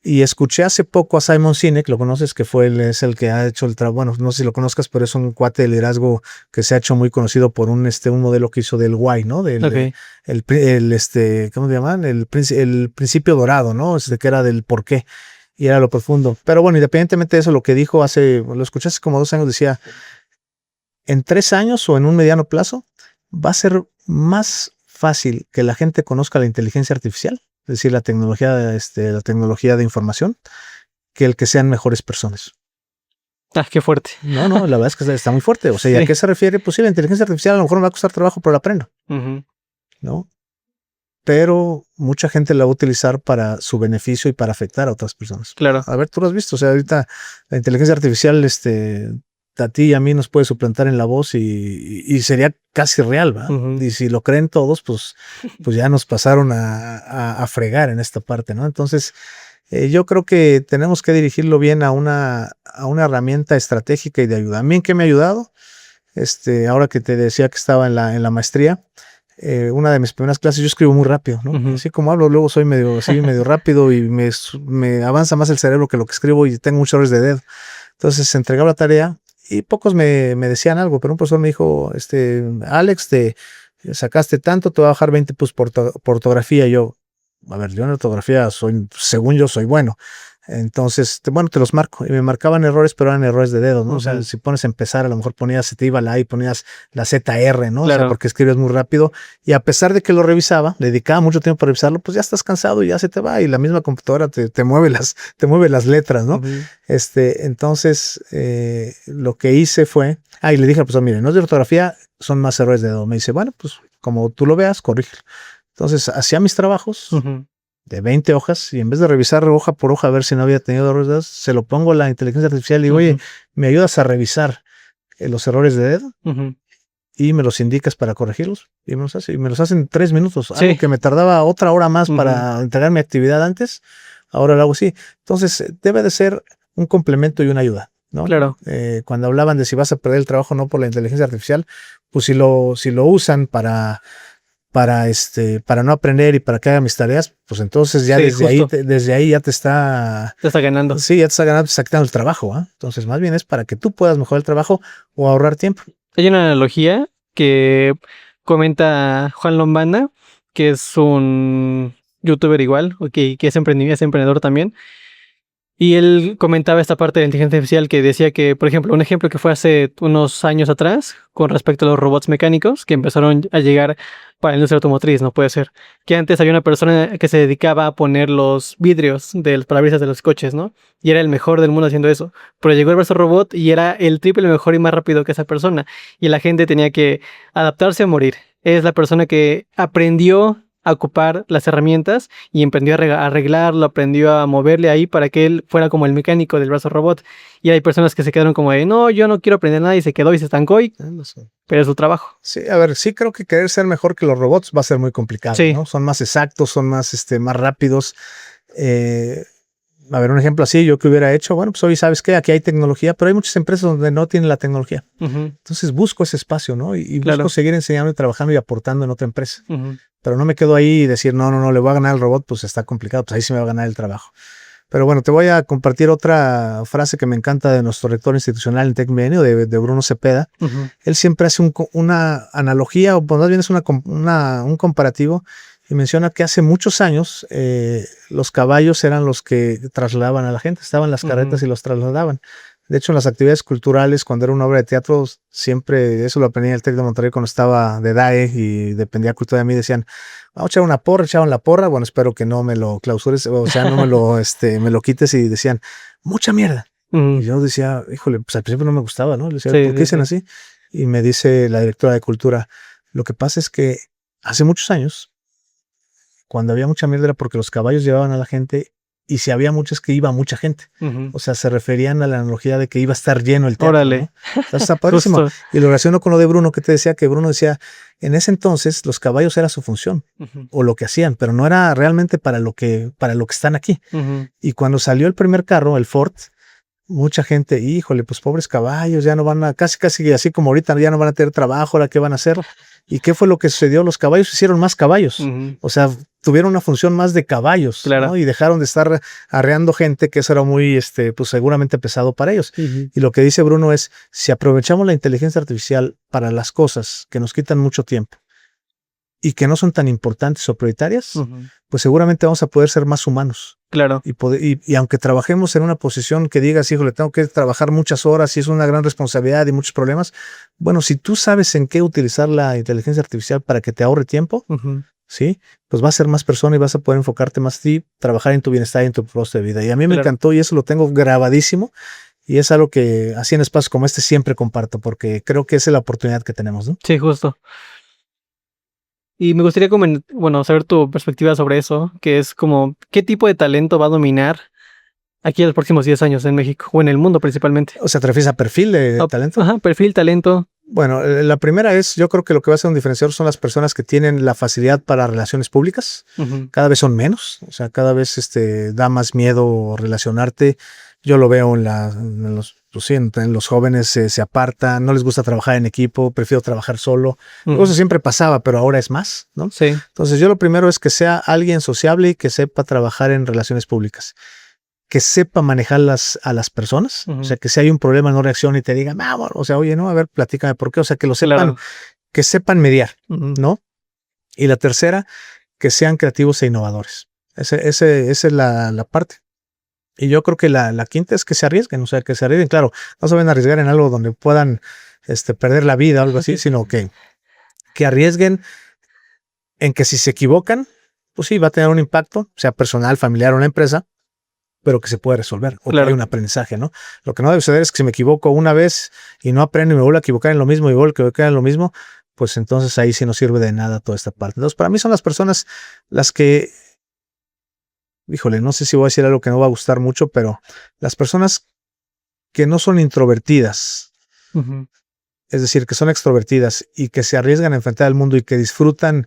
Y escuché hace poco a Simon Sinek, lo conoces, que es el que ha hecho el trabajo. Bueno, no sé si lo conozcas, pero es un cuate de liderazgo que se ha hecho muy conocido por un modelo que hizo del Why, ¿no? ¿Cómo se llaman? El principio dorado, ¿no? Que era del por qué y era lo profundo. Pero bueno, independientemente de eso, lo que dijo lo escuché hace como 2 años, decía, en 3 años o en un mediano plazo, va a ser más fácil que la gente conozca la inteligencia artificial, es decir, la tecnología de información, que el que sean mejores personas. Qué fuerte. No, la verdad es que está muy fuerte. O sea, ¿y a qué se refiere? Pues sí, la inteligencia artificial a lo mejor me va a costar trabajo, pero la aprendo. ¿No? Pero mucha gente la va a utilizar para su beneficio y para afectar a otras personas. Claro. A ver, tú lo has visto. O sea, ahorita la inteligencia artificial, a ti y a mí nos puede suplantar en la voz y sería casi real, ¿va? Y si lo creen todos, pues ya nos pasaron a fregar en esta parte, ¿no? Entonces, yo creo que tenemos que dirigirlo bien a una herramienta estratégica y de ayuda. A mí, ¿en qué me ha ayudado? Ahora que te decía que estaba en la maestría, una de mis primeras clases, yo escribo muy rápido, ¿no? Así como hablo, luego soy medio rápido y me avanza más el cerebro que lo que escribo y tengo muchos errores de dedo. Entonces, entregaba la tarea y pocos me decían algo, pero un profesor me dijo, Alex, te sacaste tanto, te voy a bajar 20 por ortografía. Y yo, a ver, yo en ortografía según yo soy bueno. Entonces, te los marco. Y me marcaban errores, pero eran errores de dedo, ¿no? O sea, si pones a empezar, a lo mejor se te iba la A y ponías la ZR, ¿no? Claro. O sea, porque escribes muy rápido. Y a pesar de que lo revisaba, le dedicaba mucho tiempo para revisarlo, pues ya estás cansado y ya se te va. Y la misma computadora te mueve las letras, ¿no? Entonces, lo que hice fue, y le dije al profesor, mire, no es de ortografía, son más errores de dedo. Me dice, bueno, pues como tú lo veas, corrígelo. Entonces, hacía mis trabajos de 20 hojas y en vez de revisar hoja por hoja a ver si no había tenido errores de dedo, se lo pongo a la inteligencia artificial y digo, oye, ¿me ayudas a revisar los errores de dedo? Y me los indicas para corregirlos. Y me los hace en 3 minutos. Algo que me tardaba otra hora más para entregar mi actividad antes, ahora lo hago así. Entonces, debe de ser un complemento y una ayuda, ¿no? Claro. Cuando hablaban de si vas a perder el trabajo o no por la inteligencia artificial, pues si lo usan para no aprender y para que haga mis tareas, pues entonces ya desde ahí ya te está ganando. Sí, ya te está ganando, te está quitando el trabajo, ¿eh? Entonces más bien es para que tú puedas mejorar el trabajo o ahorrar tiempo. Hay una analogía que comenta Juan Lombana, que es un youtuber igual, que es emprendedor también. Y él comentaba esta parte de la inteligencia artificial que decía que, por ejemplo, un ejemplo que fue hace unos años atrás con respecto a los robots mecánicos que empezaron a llegar para la industria automotriz, no puede ser. Que antes había una persona que se dedicaba a poner los vidrios de los parabrisas de los coches, ¿no? Y era el mejor del mundo haciendo eso. Pero llegó el brazo robot y era el triple mejor y más rápido que esa persona. Y la gente tenía que adaptarse a morir. Es la persona que aprendió a ocupar las herramientas y aprendió a arreglarlo, aprendió a moverle ahí para que él fuera como el mecánico del brazo robot. Y hay personas que se quedaron como de, no, yo no quiero aprender nada y se quedó y se estancó, pero es su trabajo. Sí, a ver, sí creo que querer ser mejor que los robots va a ser muy complicado, ¿no? Son más exactos, son más rápidos. A ver, un ejemplo así, yo que hubiera hecho, bueno, pues hoy sabes que aquí hay tecnología, pero hay muchas empresas donde no tienen la tecnología. Entonces busco ese espacio, ¿no? Y busco seguir enseñando y trabajando y aportando en otra empresa. Pero no me quedo ahí y decir, no, le voy a ganar al robot, pues está complicado, pues ahí sí me va a ganar el trabajo. Pero bueno, te voy a compartir otra frase que me encanta de nuestro rector institucional en Tec Milenio, de Bruno Cepeda. Él siempre hace una analogía, o más bien es un comparativo, y menciona que hace muchos años los caballos eran los que trasladaban a la gente, estaban las carretas y los trasladaban. De hecho, en las actividades culturales, cuando era una obra de teatro, siempre, eso lo aprendí en el TEC de Monterrey cuando estaba de DAE y dependía cultura de mí, decían, vamos a echar una porra, echaban la porra, bueno, espero que no me lo clausures, o sea, no me lo quites, y decían, mucha mierda. Y yo decía, híjole, pues al principio no me gustaba, ¿no? Le decía, ¿por qué dicen así? Y me dice la directora de cultura, lo que pasa es que hace muchos años, cuando había mucha mierda era porque los caballos llevaban a la gente y si había muchos que iba mucha gente. O sea, se referían a la analogía de que iba a estar lleno el teatro. Órale. ¿No? Entonces, está padrísimo. Y lo relaciono con lo de Bruno, que te decía que Bruno decía, en ese entonces los caballos era su función o lo que hacían, pero no era realmente para lo que están aquí. Y cuando salió el primer carro, el Ford, mucha gente, híjole, pues pobres caballos, ya no van a, casi así como ahorita, ya no van a tener trabajo, ahora qué van a hacer. ¿Y qué fue lo que sucedió? Los caballos hicieron más caballos. O sea, tuvieron una función más de caballos, claro, ¿no? Y dejaron de estar arreando gente, que eso era muy, pues seguramente pesado para ellos. Y lo que dice Bruno es, si aprovechamos la inteligencia artificial para las cosas que nos quitan mucho tiempo y que no son tan importantes o prioritarias, pues seguramente vamos a poder ser más humanos. Claro. Y aunque trabajemos en una posición que digas, híjole, tengo que trabajar muchas horas y es una gran responsabilidad y muchos problemas, bueno, si tú sabes en qué utilizar la inteligencia artificial para que te ahorre tiempo, ¿sí? Pues vas a ser más persona y vas a poder enfocarte más a ti, trabajar en tu bienestar y en tu propósito de vida. Y a mí me encantó y eso lo tengo grabadísimo. Y es algo que así en espacios como este siempre comparto, porque creo que esa es la oportunidad que tenemos, ¿no? Sí, justo. Y me gustaría saber tu perspectiva sobre eso, que es como, ¿qué tipo de talento va a dominar aquí en los próximos 10 años en México o en el mundo principalmente? O sea, ¿te refieres a perfil de talento? Ajá, perfil, talento. Bueno, la primera es, yo creo que lo que va a ser un diferenciador son las personas que tienen la facilidad para relaciones públicas. Cada vez son menos, o sea, cada vez da más miedo relacionarte. Yo lo veo en los jóvenes se apartan, no les gusta trabajar en equipo, prefiero trabajar solo. Eso siempre pasaba, pero ahora es más, ¿no? Sí. Entonces yo lo primero es que sea alguien sociable y que sepa trabajar en relaciones públicas, que sepa manejar a las personas, o sea, que si hay un problema no reaccione y te diga, amor, o sea, oye, no, a ver, platícame por qué, o sea, que lo sepan, que sepan mediar, ¿no? Y la tercera, que sean creativos e innovadores. Esa es la parte. Y yo creo que la quinta es que se arriesguen, o sea, que se arriesguen, claro, no se van a arriesgar en algo donde puedan perder la vida o algo así, sino que arriesguen en que si se equivocan, pues sí, va a tener un impacto, sea personal, familiar o en la empresa, pero que se puede resolver o que hay un aprendizaje, ¿no? Lo que no debe suceder es que si me equivoco una vez y no aprendo y me vuelvo a equivocar en lo mismo y vuelvo a equivocar en lo mismo, pues entonces ahí sí no sirve de nada toda esta parte. Entonces, para mí son las personas las que, híjole, no sé si voy a decir algo que no va a gustar mucho, pero las personas que no son introvertidas, es decir, que son extrovertidas y que se arriesgan a enfrentar al mundo y que disfrutan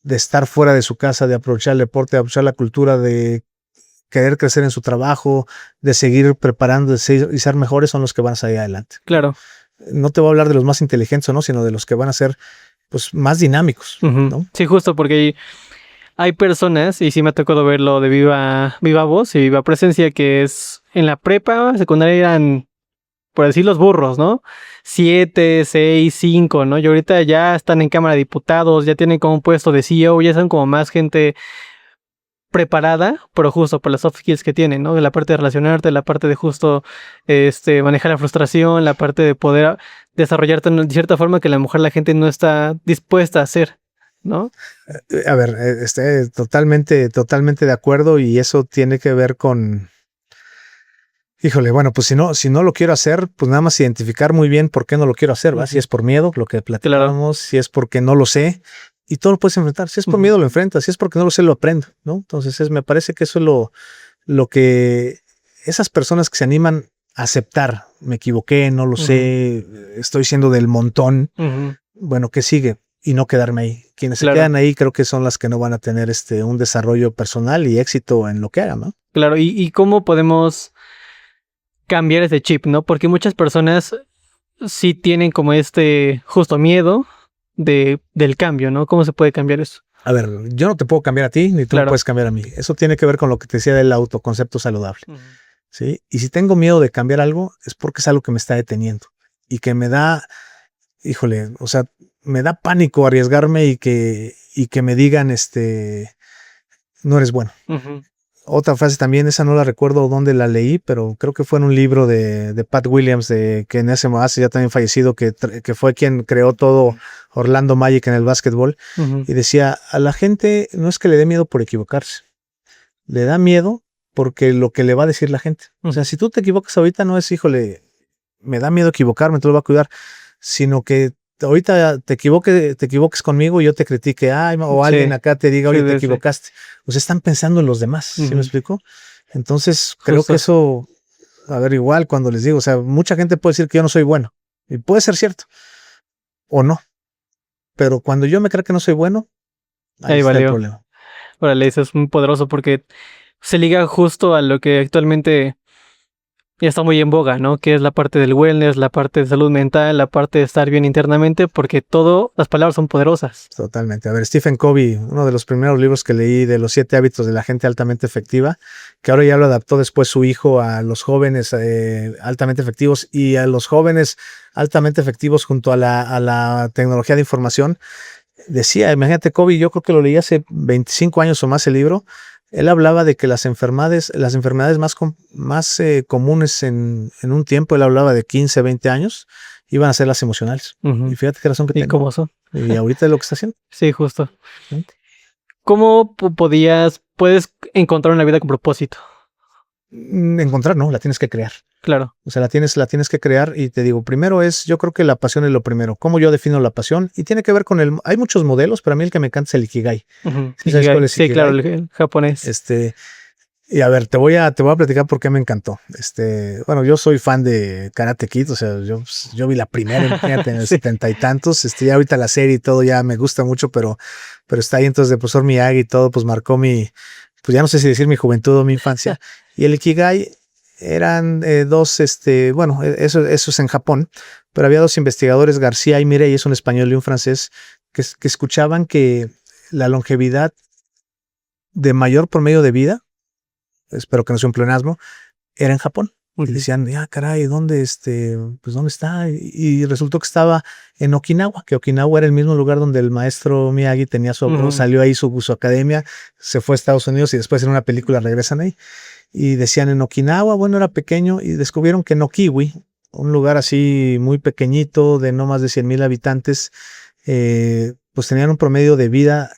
de estar fuera de su casa, de aprovechar el deporte, de aprovechar la cultura, de querer crecer en su trabajo, de seguir preparando y ser mejores, son los que van a salir adelante. Claro. No te voy a hablar de los más inteligentes, ¿no? Sino de los que van a ser pues más dinámicos, ¿no? Sí, justo porque hay personas, y sí me ha tocado verlo de viva voz y viva presencia, que es en la prepa, secundaria eran, por decir los burros, ¿no? 7, 6, 5, ¿no? Y ahorita ya están en Cámara de Diputados, ya tienen como un puesto de CEO, ya son como más gente preparada, pero justo por las soft skills que tienen, ¿no? De la parte de relacionarte, la parte de justo manejar la frustración, la parte de poder desarrollarte de cierta forma que a lo mejor la gente no está dispuesta a hacer, ¿no? A ver, totalmente de acuerdo, y eso tiene que ver con, híjole, bueno, pues si no lo quiero hacer, pues nada más identificar muy bien por qué no lo quiero hacer, ¿va? Si es por miedo, lo que platicábamos, si es porque no lo sé, y todo lo puedes enfrentar. Si es por miedo, lo enfrentas. Si es porque no lo sé, lo aprendo, ¿no? Entonces me parece que eso es lo que esas personas que se animan a aceptar, me equivoqué, no lo sé, estoy siendo del montón, bueno, ¿qué sigue? Y no quedarme ahí. Quienes se quedan ahí creo que son las que no van a tener un desarrollo personal y éxito en lo que hagan, ¿no? Claro, y cómo podemos cambiar ese chip, ¿no? Porque muchas personas sí tienen como justo miedo del cambio, ¿no? ¿Cómo se puede cambiar eso? A ver, yo no te puedo cambiar a ti, ni tú me puedes cambiar a mí. Eso tiene que ver con lo que te decía del autoconcepto saludable. ¿Sí? Y si tengo miedo de cambiar algo, es porque es algo que me está deteniendo y que me da, híjole, o sea, me da pánico arriesgarme y que me digan, no eres bueno. Otra frase también, esa no la recuerdo dónde la leí, pero creo que fue en un libro de Pat Williams, que en ese momento ya también fallecido, que fue quien creó todo Orlando Magic en el básquetbol, y decía, a la gente no es que le dé miedo por equivocarse, le da miedo porque lo que le va a decir la gente. O sea, si tú te equivocas ahorita, no es, híjole, me da miedo equivocarme, tú lo vas a cuidar, sino que ahorita te equivoques conmigo y yo te critique, o alguien acá te diga, oye, te equivocaste. O sea, están pensando en los demás, ¿sí me explico? Entonces, creo que eso, a ver, igual cuando les digo, o sea, mucha gente puede decir que yo no soy bueno, y puede ser cierto, o no, pero cuando yo me creo que no soy bueno, ahí está el problema. Órale, eso es muy poderoso porque se liga justo a lo que actualmente ya está muy en boga, ¿no? Que es la parte del wellness, la parte de salud mental, la parte de estar bien internamente, porque las palabras son poderosas. Totalmente. A ver, Stephen Covey, uno de los primeros libros que leí de los 7 hábitos de la gente altamente efectiva, que ahora ya lo adaptó después su hijo a los jóvenes altamente efectivos y a los jóvenes altamente efectivos junto a la tecnología de información. Decía, imagínate, Covey, yo creo que lo leí hace 25 años o más el libro. Él hablaba de que las enfermedades más comunes en un tiempo, él hablaba de 15, 20 años, iban a ser las emocionales. Y fíjate qué razón que tengo. ¿Y cómo son? Y ahorita es lo que está haciendo. Sí, justo. ¿Sí? ¿Cómo puedes encontrar una vida con propósito? Encontrar, no, la tienes que crear. Claro. O sea, la tienes que crear y te digo, primero yo creo que la pasión es lo primero. ¿Cómo yo defino la pasión? Y tiene que ver con hay muchos modelos, pero a mí el que me encanta es el Ikigai. ¿Sí sabes cuál es Ikigai? Claro, el japonés. Y a ver, te voy a platicar por qué me encantó. Bueno, yo soy fan de Karate Kid, o sea, yo vi la primera, imagínate, en el 70 y tantos. Ya ahorita la serie y todo ya me gusta mucho, pero está ahí entonces de profesor Miyagi y todo, pues marcó pues ya no sé si decir mi juventud o mi infancia. Y el Ikigai eran dos, bueno, eso es en Japón, pero había dos investigadores, García y Mirey, es un español y un francés, que escuchaban que la longevidad de mayor promedio de vida, espero que no sea un pleonasmo, era en Japón. Y decían, caray, ¿dónde está? Y resultó que estaba en Okinawa, que Okinawa era el mismo lugar donde el maestro Miyagi tenía salió ahí su academia, se fue a Estados Unidos y después en una película regresan ahí. Y decían en Okinawa, bueno, era pequeño, y descubrieron que en Okiwi, un lugar así muy pequeñito, de no más de 100,000 habitantes, pues tenían un promedio de vida,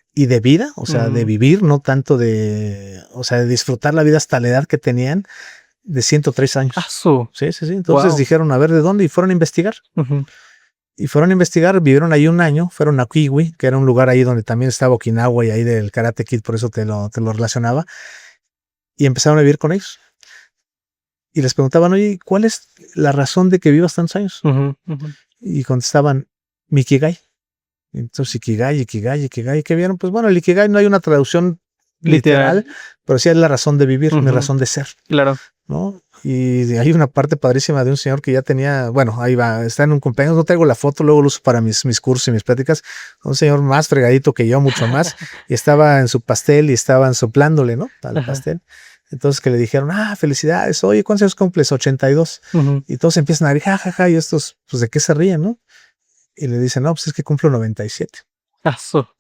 o sea, de vivir, no tanto de disfrutar la vida hasta la edad que tenían, de 103 años. Sí. Entonces dijeron, a ver, ¿de dónde? Y fueron a investigar. Y fueron a investigar, vivieron ahí un año, fueron a Okiwi, que era un lugar ahí donde también estaba Okinawa y ahí del Karate Kid, por eso te lo relacionaba. Y empezaron a vivir con ellos. Y les preguntaban, oye, ¿cuál es la razón de que vivas tantos años? Y contestaban, mi Ikigai. Entonces, Ikigai, ¿qué vieron? Pues bueno, el Ikigai no hay una traducción literal, pero sí es la razón de vivir, mi razón de ser. Claro. ¿No? Y hay una parte padrísima de un señor que ya tenía, bueno, ahí va, está en un cumpleaños, no traigo la foto, luego lo uso para mis cursos y mis pláticas, un señor más fregadito que yo, mucho más, y estaba en su pastel y estaban soplándole, ¿no? Al pastel. Entonces que le dijeron, felicidades, oye, ¿cuántos años cumples? 82. Y todos empiezan a reír, jajaja, y estos, pues, ¿de qué se ríen, no? Y le dicen, no, pues es que cumplo 97.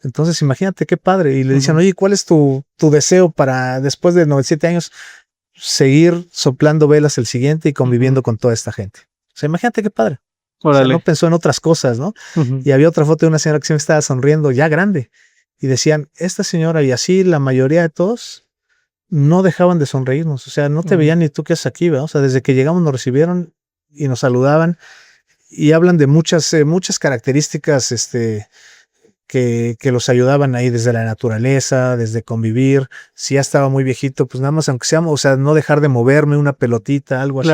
Entonces imagínate qué padre. Y le dicen, oye, ¿cuál es tu deseo para después de 97 años seguir soplando velas el siguiente y conviviendo con toda esta gente? O sea, imagínate qué padre. O sea, no pensó en otras cosas, ¿no? Y había otra foto de una señora que siempre estaba sonriendo, ya grande. Y decían, esta señora, y así la mayoría de todos, no dejaban de sonreírnos. O sea, no te veían ni tú qué haces aquí, ¿verdad? O sea, desde que llegamos nos recibieron y nos saludaban. Y hablan de muchas características que los ayudaban ahí desde la naturaleza, desde convivir. Si ya estaba muy viejito, pues nada más, aunque sea, o sea, no dejar de moverme, una pelotita, algo así.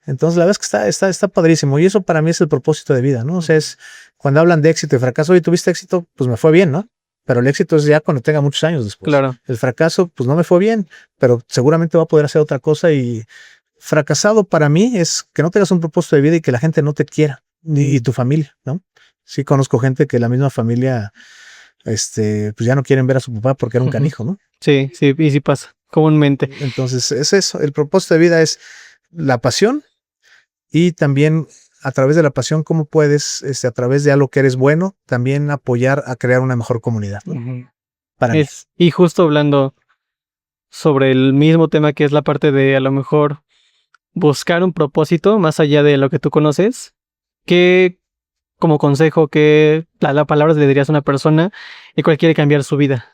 Entonces, la verdad es que está padrísimo. Y eso para mí es el propósito de vida, ¿no? O sea, es cuando hablan de éxito y fracaso, oye, ¿tuviste éxito? Pues me fue bien, ¿no? Pero el éxito es ya cuando tenga muchos años después. El fracaso, pues no me fue bien, pero seguramente va a poder hacer otra cosa. Y fracasado para mí es que no tengas un propósito de vida y que la gente no te quiera, y tu familia, ¿no? Sí conozco gente que la misma familia, pues ya no quieren ver a su papá porque era un canijo, ¿no? Sí, y sí pasa, comúnmente. Entonces es eso, el propósito de vida es la pasión y también a través de la pasión, cómo puedes, a través de algo que eres bueno, también apoyar a crear una mejor comunidad, ¿no? Para mí. Y justo hablando sobre el mismo tema que es la parte de a lo mejor buscar un propósito más allá de lo que tú conoces, ¿qué como consejo, qué palabras le dirías a una persona y cual quiere cambiar su vida?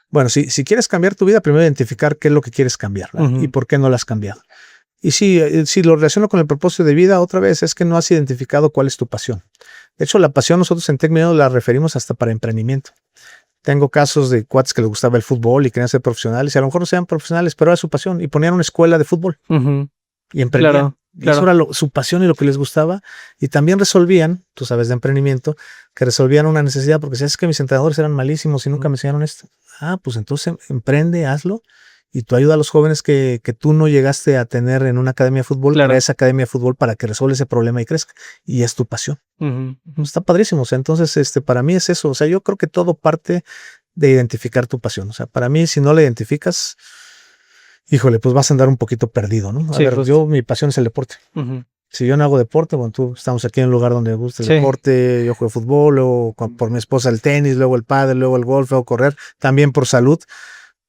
Bueno, si quieres cambiar tu vida, primero identificar qué es lo que quieres cambiar, ¿verdad? Y por qué no lo has cambiado. Y si lo relaciono con el propósito de vida, otra vez es que no has identificado cuál es tu pasión. De hecho, la pasión nosotros en TecMiedo la referimos hasta para emprendimiento. Tengo casos de cuates que les gustaba el fútbol y querían ser profesionales, y a lo mejor no sean profesionales, pero era su pasión, y ponían una escuela de fútbol y emprendían. Claro. Y eso era su pasión y lo que les gustaba, y también resolvían, tú sabes de emprendimiento, que resolvían una necesidad, porque si es que mis entrenadores eran malísimos y nunca me enseñaron esto. Pues entonces emprende, hazlo, Y tú ayudas a los jóvenes que tú no llegaste a tener en una academia de fútbol, Claro. para esa academia de fútbol para que resuelva ese problema y crezca. Y es tu pasión. Está padrísimo. O sea, entonces, para mí es eso. O sea, yo creo que todo parte de identificar tu pasión. O sea, para mí, si no la identificas, híjole, pues vas a andar un poquito perdido, ¿no? A Sí, ver, justo. mi pasión es el deporte. Si yo no hago deporte, bueno, tú estamos aquí en un lugar donde me gusta el Sí. deporte, yo juego fútbol, luego por mi esposa el tenis, luego el pádel, luego el golf, luego correr, también por salud.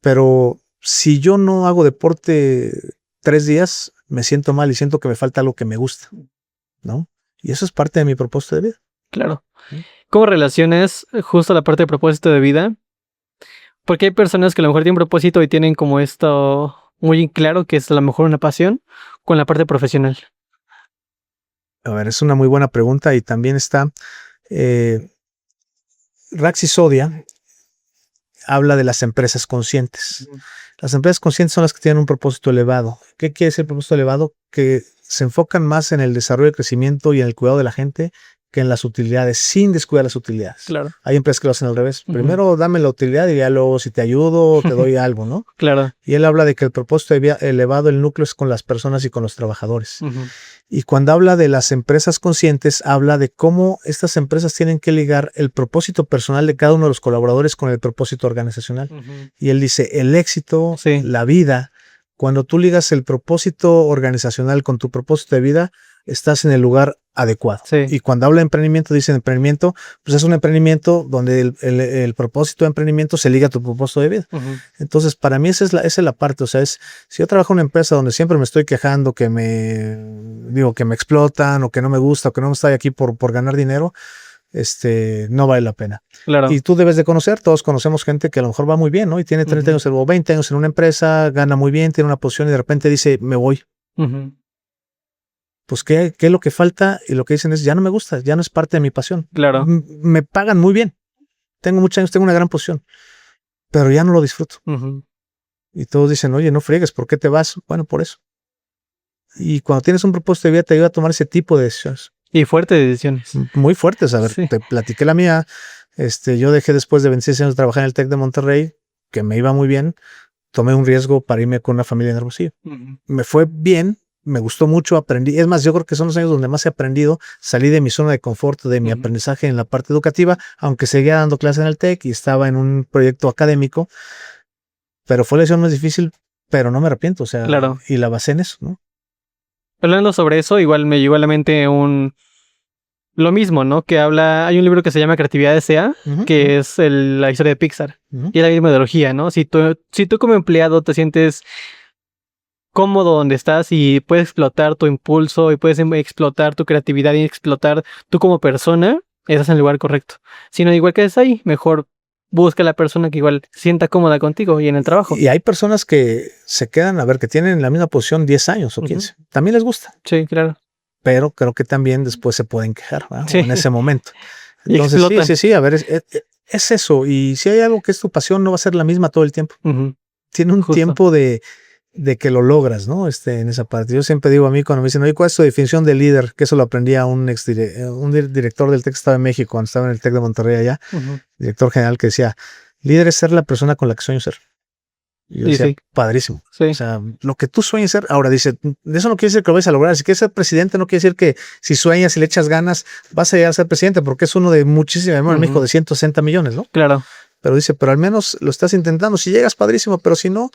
Pero si yo no hago deporte 3 días, me siento mal y siento que me falta algo que me gusta, ¿no? Y eso es parte de mi propósito de vida. Claro. ¿Cómo relacionas justo la parte de propósito de vida? Porque hay personas que a lo mejor tienen propósito y tienen como esto muy claro, que es a lo mejor una pasión, con la parte profesional. A ver, es una muy buena pregunta y también está Rax Sisodia habla de las empresas conscientes. Las empresas conscientes son las que tienen un propósito elevado. ¿Qué quiere decir propósito elevado? Que se enfocan más en el desarrollo, el crecimiento y en el cuidado de la gente que en las utilidades, sin descuidar las utilidades. Claro. Hay empresas que lo hacen al revés. Primero dame la utilidad y ya luego si te ayudo te doy algo, ¿no? Claro. Y él habla de que el propósito elevado, el núcleo es con las personas y con los trabajadores. Y cuando habla de las empresas conscientes, habla de cómo estas empresas tienen que ligar el propósito personal de cada uno de los colaboradores con el propósito organizacional. Y él dice, el éxito, Sí. la vida, cuando tú ligas el propósito organizacional con tu propósito de vida, estás en el lugar adecuado. Sí. Y cuando habla de emprendimiento, dice emprendimiento, pues es un emprendimiento donde el propósito de emprendimiento se liga a tu propósito de vida. Entonces, para mí esa es la parte. O sea, si yo trabajo en una empresa donde siempre me estoy quejando que me explotan o que no me gusta o que no estoy aquí por ganar dinero, no vale la pena. Claro. Y tú debes de conocer, todos conocemos gente que a lo mejor va muy bien, ¿no? Y tiene 30 años o 20 años en una empresa, gana muy bien, tiene una posición y de repente dice, me voy. Pues, ¿qué es lo que falta? Y lo que dicen es, ya no me gusta, ya no es parte de mi pasión. Claro. Me pagan muy bien. Tengo muchos años, tengo una gran posición, pero ya no lo disfruto. Y todos dicen, oye, no friegues, ¿por qué te vas? Bueno, por eso. Y cuando tienes un propósito de vida, te ayuda a tomar ese tipo de decisiones. Y fuertes decisiones. Muy fuertes. A ver, Sí. te platiqué la mía. Yo dejé después de 26 años de trabajar en el TEC de Monterrey, que me iba muy bien. Tomé un riesgo para irme con una familia en Hermosillo. Me fue bien. Me gustó mucho, aprendí. Es más, yo creo que son los años donde más he aprendido. Salí de mi zona de confort, de mi aprendizaje en la parte educativa, aunque seguía dando clases en el TEC y estaba en un proyecto académico. Pero fue la lección más difícil, pero no me arrepiento. O sea, Claro. Y la basé en eso, ¿no? Hablando sobre eso, igual me llegó a la mente lo mismo, ¿no? Que hay un libro que se llama Creatividad S.A., que es la historia de Pixar. Y es la misma ideología, ¿no? Si tú como empleado te sientes cómodo donde estás y puedes explotar tu impulso y puedes explotar tu creatividad y explotar tú como persona, estás en el lugar correcto. Si no, igual que es ahí, mejor busca a la persona que igual se sienta cómoda contigo y en el trabajo. Y hay personas que se quedan, a ver, que tienen la misma posición 10 años o 15. También les gusta. Sí, claro. Pero creo que también después se pueden quejar, ¿verdad? Sí. En ese momento. Y Entonces, explotan. sí, a ver, es eso. Y si hay algo que es tu pasión, no va a ser la misma todo el tiempo. Tiene un Justo. tiempo de que lo logras, ¿no? En esa parte. Yo siempre digo a mí cuando me dicen, oye, ¿cuál es tu definición de líder? Que eso lo aprendí a un director del TEC que estaba en México, cuando estaba en el TEC de Monterrey allá, director general, que decía, líder es ser la persona con la que sueño ser. Y yo decía, sí. Padrísimo. Sí. O sea, lo que tú sueñes ser, ahora dice, eso no quiere decir que lo vayas a lograr. Si quieres ser presidente, no quiere decir que si sueñas y le echas ganas, vas a llegar a ser presidente, porque es uno de muchísimos, en México, de 160 millones, ¿no? Claro. Pero dice, pero al menos lo estás intentando. Si llegas, padrísimo, pero si no,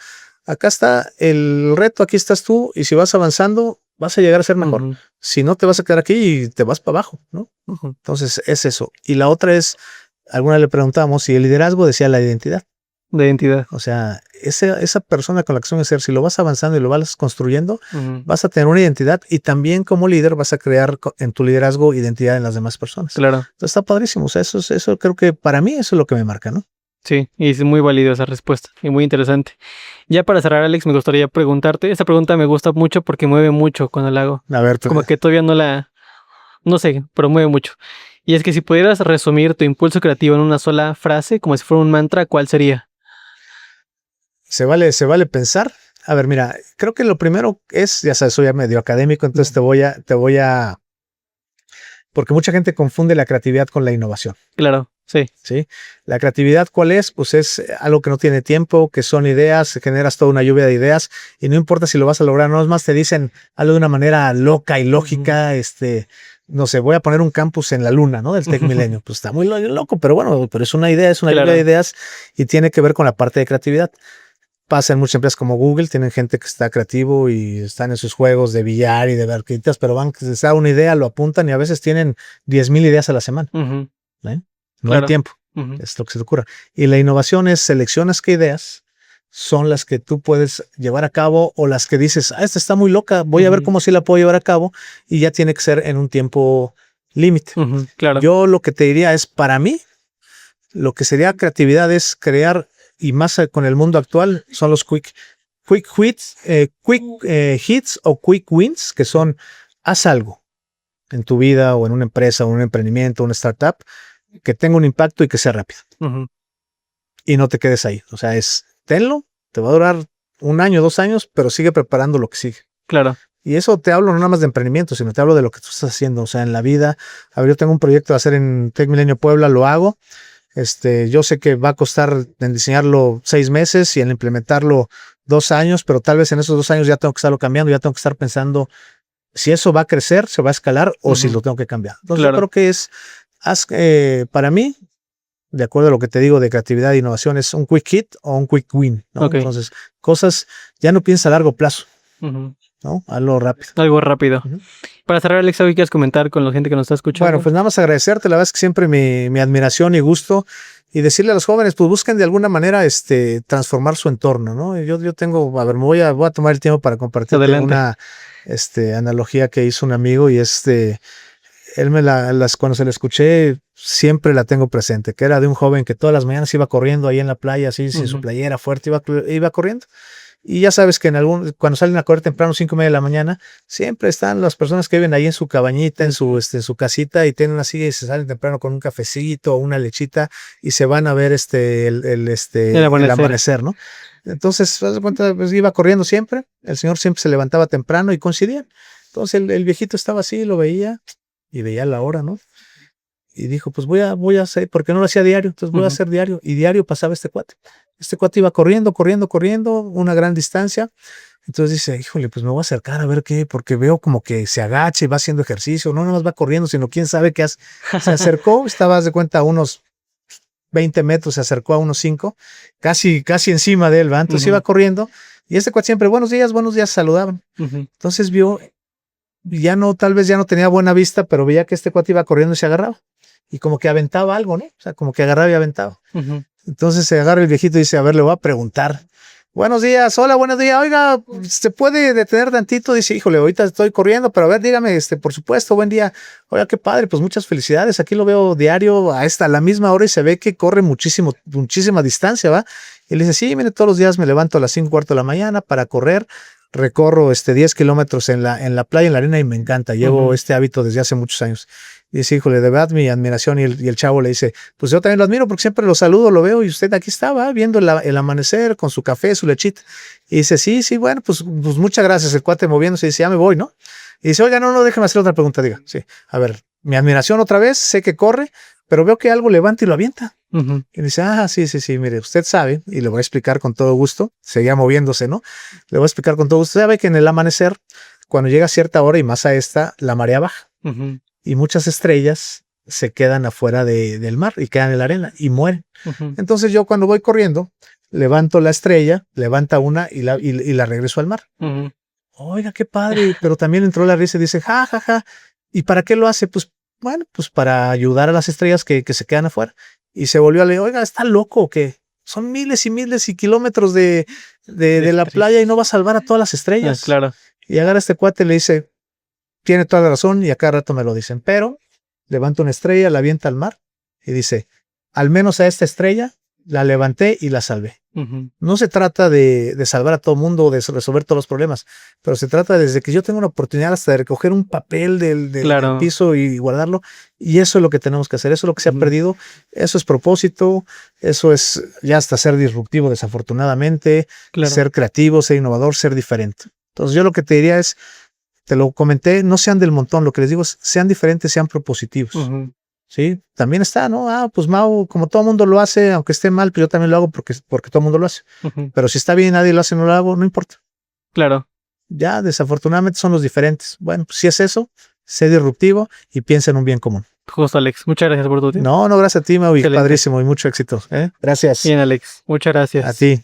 acá está el reto, aquí estás tú, y si vas avanzando, vas a llegar a ser mejor. Si no, te vas a quedar aquí y te vas para abajo, ¿no? Entonces, es eso. Y la otra es, alguna le preguntamos si el liderazgo decía la identidad. De identidad. O sea, esa persona con la que sueñas ser, si lo vas avanzando y lo vas construyendo, vas a tener una identidad y también como líder vas a crear en tu liderazgo identidad en las demás personas. Claro. Entonces está padrísimo. O sea, eso creo que para mí eso es lo que me marca, ¿no? Sí, y es muy válido esa respuesta y muy interesante. Ya para cerrar, Alex, me gustaría preguntarte, esta pregunta me gusta mucho porque mueve mucho cuando la hago. A ver, como que todavía no sé, pero mueve mucho. Y es que si pudieras resumir tu impulso creativo en una sola frase, como si fuera un mantra, ¿cuál sería? Se vale pensar. A ver, mira, creo que lo primero es, ya sabes, soy ya medio académico, entonces te voy a, porque mucha gente confunde la creatividad con la innovación. Claro. Sí. ¿Sí? La creatividad, ¿cuál es? Pues es algo que no tiene tiempo, que son ideas, generas toda una lluvia de ideas y no importa si lo vas a lograr, no es más, te dicen algo de una manera loca y lógica, no sé, voy a poner un campus en la luna, ¿no? Del Tec Milenio. Pues está muy loco, pero bueno, pero es una idea, es una lluvia de ideas y tiene que ver con la parte de creatividad. Pasa en muchas empresas como Google, tienen gente que está creativo y están en sus juegos de billar y de arquitectas, pero van, les da una idea, lo apuntan y a veces tienen 10,000 ideas a la semana. ¿Eh? No hay tiempo, es lo que se te ocurra. Y la innovación es seleccionas qué ideas son las que tú puedes llevar a cabo o las que dices, esta está muy loca, voy a ver cómo sí la puedo llevar a cabo y ya tiene que ser en un tiempo límite. Claro. Yo lo que te diría es, para mí, lo que sería creatividad es crear, y más con el mundo actual, son los quick hits o quick wins, que son, haz algo en tu vida o en una empresa o un emprendimiento, una startup, que tenga un impacto y que sea rápido. Y no te quedes ahí. O sea, tenlo, te va a durar 1 año, 2 años, pero sigue preparando lo que sigue. Claro. Y eso te hablo no nada más de emprendimiento, sino te hablo de lo que tú estás haciendo. O sea, en la vida, a ver, yo tengo un proyecto de hacer en Tec Milenio Puebla, lo hago. Yo sé que va a costar en diseñarlo 6 meses y en implementarlo 2 años, pero tal vez en esos 2 años ya tengo que estarlo cambiando, ya tengo que estar pensando si eso va a crecer, se va a escalar o si lo tengo que cambiar. Entonces yo creo que para mí, de acuerdo a lo que te digo de creatividad e innovación, es un quick hit o un quick win, ¿no? Entonces, cosas, ya no piensa a largo plazo, ¿no? Algo rápido. Algo rápido. Para cerrar, Alex, ¿qué quieres comentar con la gente que nos está escuchando? Bueno, pues nada más agradecerte, la verdad es que siempre mi admiración y gusto, y decirle a los jóvenes, pues busquen de alguna manera transformar su entorno, ¿no? Yo tengo, a ver, voy a tomar el tiempo para compartir una analogía que hizo un amigo, y él cuando se la escuché, siempre la tengo presente, que era de un joven que todas las mañanas iba corriendo ahí en la playa, así, sin su playera fuerte, iba corriendo. Y ya sabes que cuando salen a correr temprano, 5:30 de la mañana, siempre están las personas que viven ahí en su cabañita, en su casita, y tienen así, y se salen temprano con un cafecito o una lechita y se van a ver el amanecer, ¿no? Entonces, haz de cuenta, pues, iba corriendo siempre, el señor siempre se levantaba temprano y coincidían. Entonces el viejito estaba así, lo veía y veía la hora, ¿no? Y dijo, pues voy a hacer, porque no lo hacía diario, entonces voy a hacer diario. Y diario pasaba este cuate. Este cuate iba corriendo, una gran distancia. Entonces dice, híjole, pues me voy a acercar a ver qué, porque veo como que se agacha y va haciendo ejercicio. No nada más va corriendo, sino quién sabe qué hace. Se acercó, estaba, haz de cuenta, a unos 20 metros, se acercó a unos 5, casi encima de él, ¿va? Entonces iba corriendo. Y este cuate siempre, buenos días, saludaban. Entonces vio, tal vez ya no tenía buena vista, pero veía que este cuate iba corriendo y se agarraba. Y como que aventaba algo, ¿no? O sea, como que agarraba y aventaba. Entonces se agarra el viejito y dice, a ver, le voy a preguntar. Buenos días, hola, buenos días. Oiga, ¿se puede detener tantito? Dice, híjole, ahorita estoy corriendo, pero a ver, dígame, por supuesto, buen día. Oiga, qué padre, pues muchas felicidades. Aquí lo veo diario a la misma hora y se ve que corre muchísima distancia, ¿va? Y le dice, sí, mire, todos los días me levanto a las 5:15 de la mañana para correr. Recorro 10 kilómetros en la playa, en la arena, y me encanta. Llevo este hábito desde hace muchos años. Y dice, híjole, de verdad, mi admiración. Y el chavo le dice, pues yo también lo admiro porque siempre lo saludo, lo veo, y usted aquí estaba viendo el amanecer con su café, su lechita. Y dice, sí, bueno, pues muchas gracias. El cuate moviéndose y dice, ya me voy, ¿no? Y dice, oiga, no, déjeme hacer otra pregunta. Diga, sí, a ver, mi admiración otra vez, sé que corre, pero veo que algo levanta y lo avienta. Y dice, sí, mire, usted sabe, y le voy a explicar con todo gusto, seguía moviéndose, ¿no? Le voy a explicar con todo gusto. Sabe que en el amanecer, cuando llega a cierta hora y más a esta, la marea baja. Y muchas estrellas se quedan afuera del mar y quedan en la arena y mueren. Entonces yo cuando voy corriendo, levanto la estrella, levanta una y la regreso al mar. Oiga, qué padre, pero también entró la risa y dice, ja. ¿Y para qué lo hace? Pues bueno, pues para ayudar a las estrellas que se quedan afuera. Y se volvió a leer, oiga, ¿está loco o qué? Son miles y miles y kilómetros de la playa y no va a salvar a todas las estrellas. Claro. Y agarra este cuate y le dice, tiene toda la razón, y a cada rato me lo dicen, pero levanta una estrella, la avienta al mar y dice, al menos a esta estrella la levanté y la salvé. No se trata de salvar a todo el mundo o de resolver todos los problemas, pero se trata desde que yo tengo una oportunidad hasta de recoger un papel del piso y guardarlo, y eso es lo que tenemos que hacer, eso es lo que se ha perdido, eso es propósito, eso es ya hasta ser disruptivo, desafortunadamente, ser creativo, ser innovador, ser diferente. Entonces yo lo que te diría es, te lo comenté, no sean del montón, lo que les digo es, sean diferentes, sean propositivos. Sí, también está, ¿no? Pues Mau, como todo mundo lo hace, aunque esté mal, pero yo también lo hago porque todo el mundo lo hace. Pero si está bien y nadie lo hace, no lo hago, no importa. Claro. Ya, desafortunadamente son los diferentes. Bueno, pues si es eso, sé disruptivo y piensa en un bien común. Justo, Alex. Muchas gracias por tu tiempo. No, gracias a ti, Mau, y Excelente. padrísimo y mucho éxito. Gracias. Bien, Alex. Muchas gracias. A ti.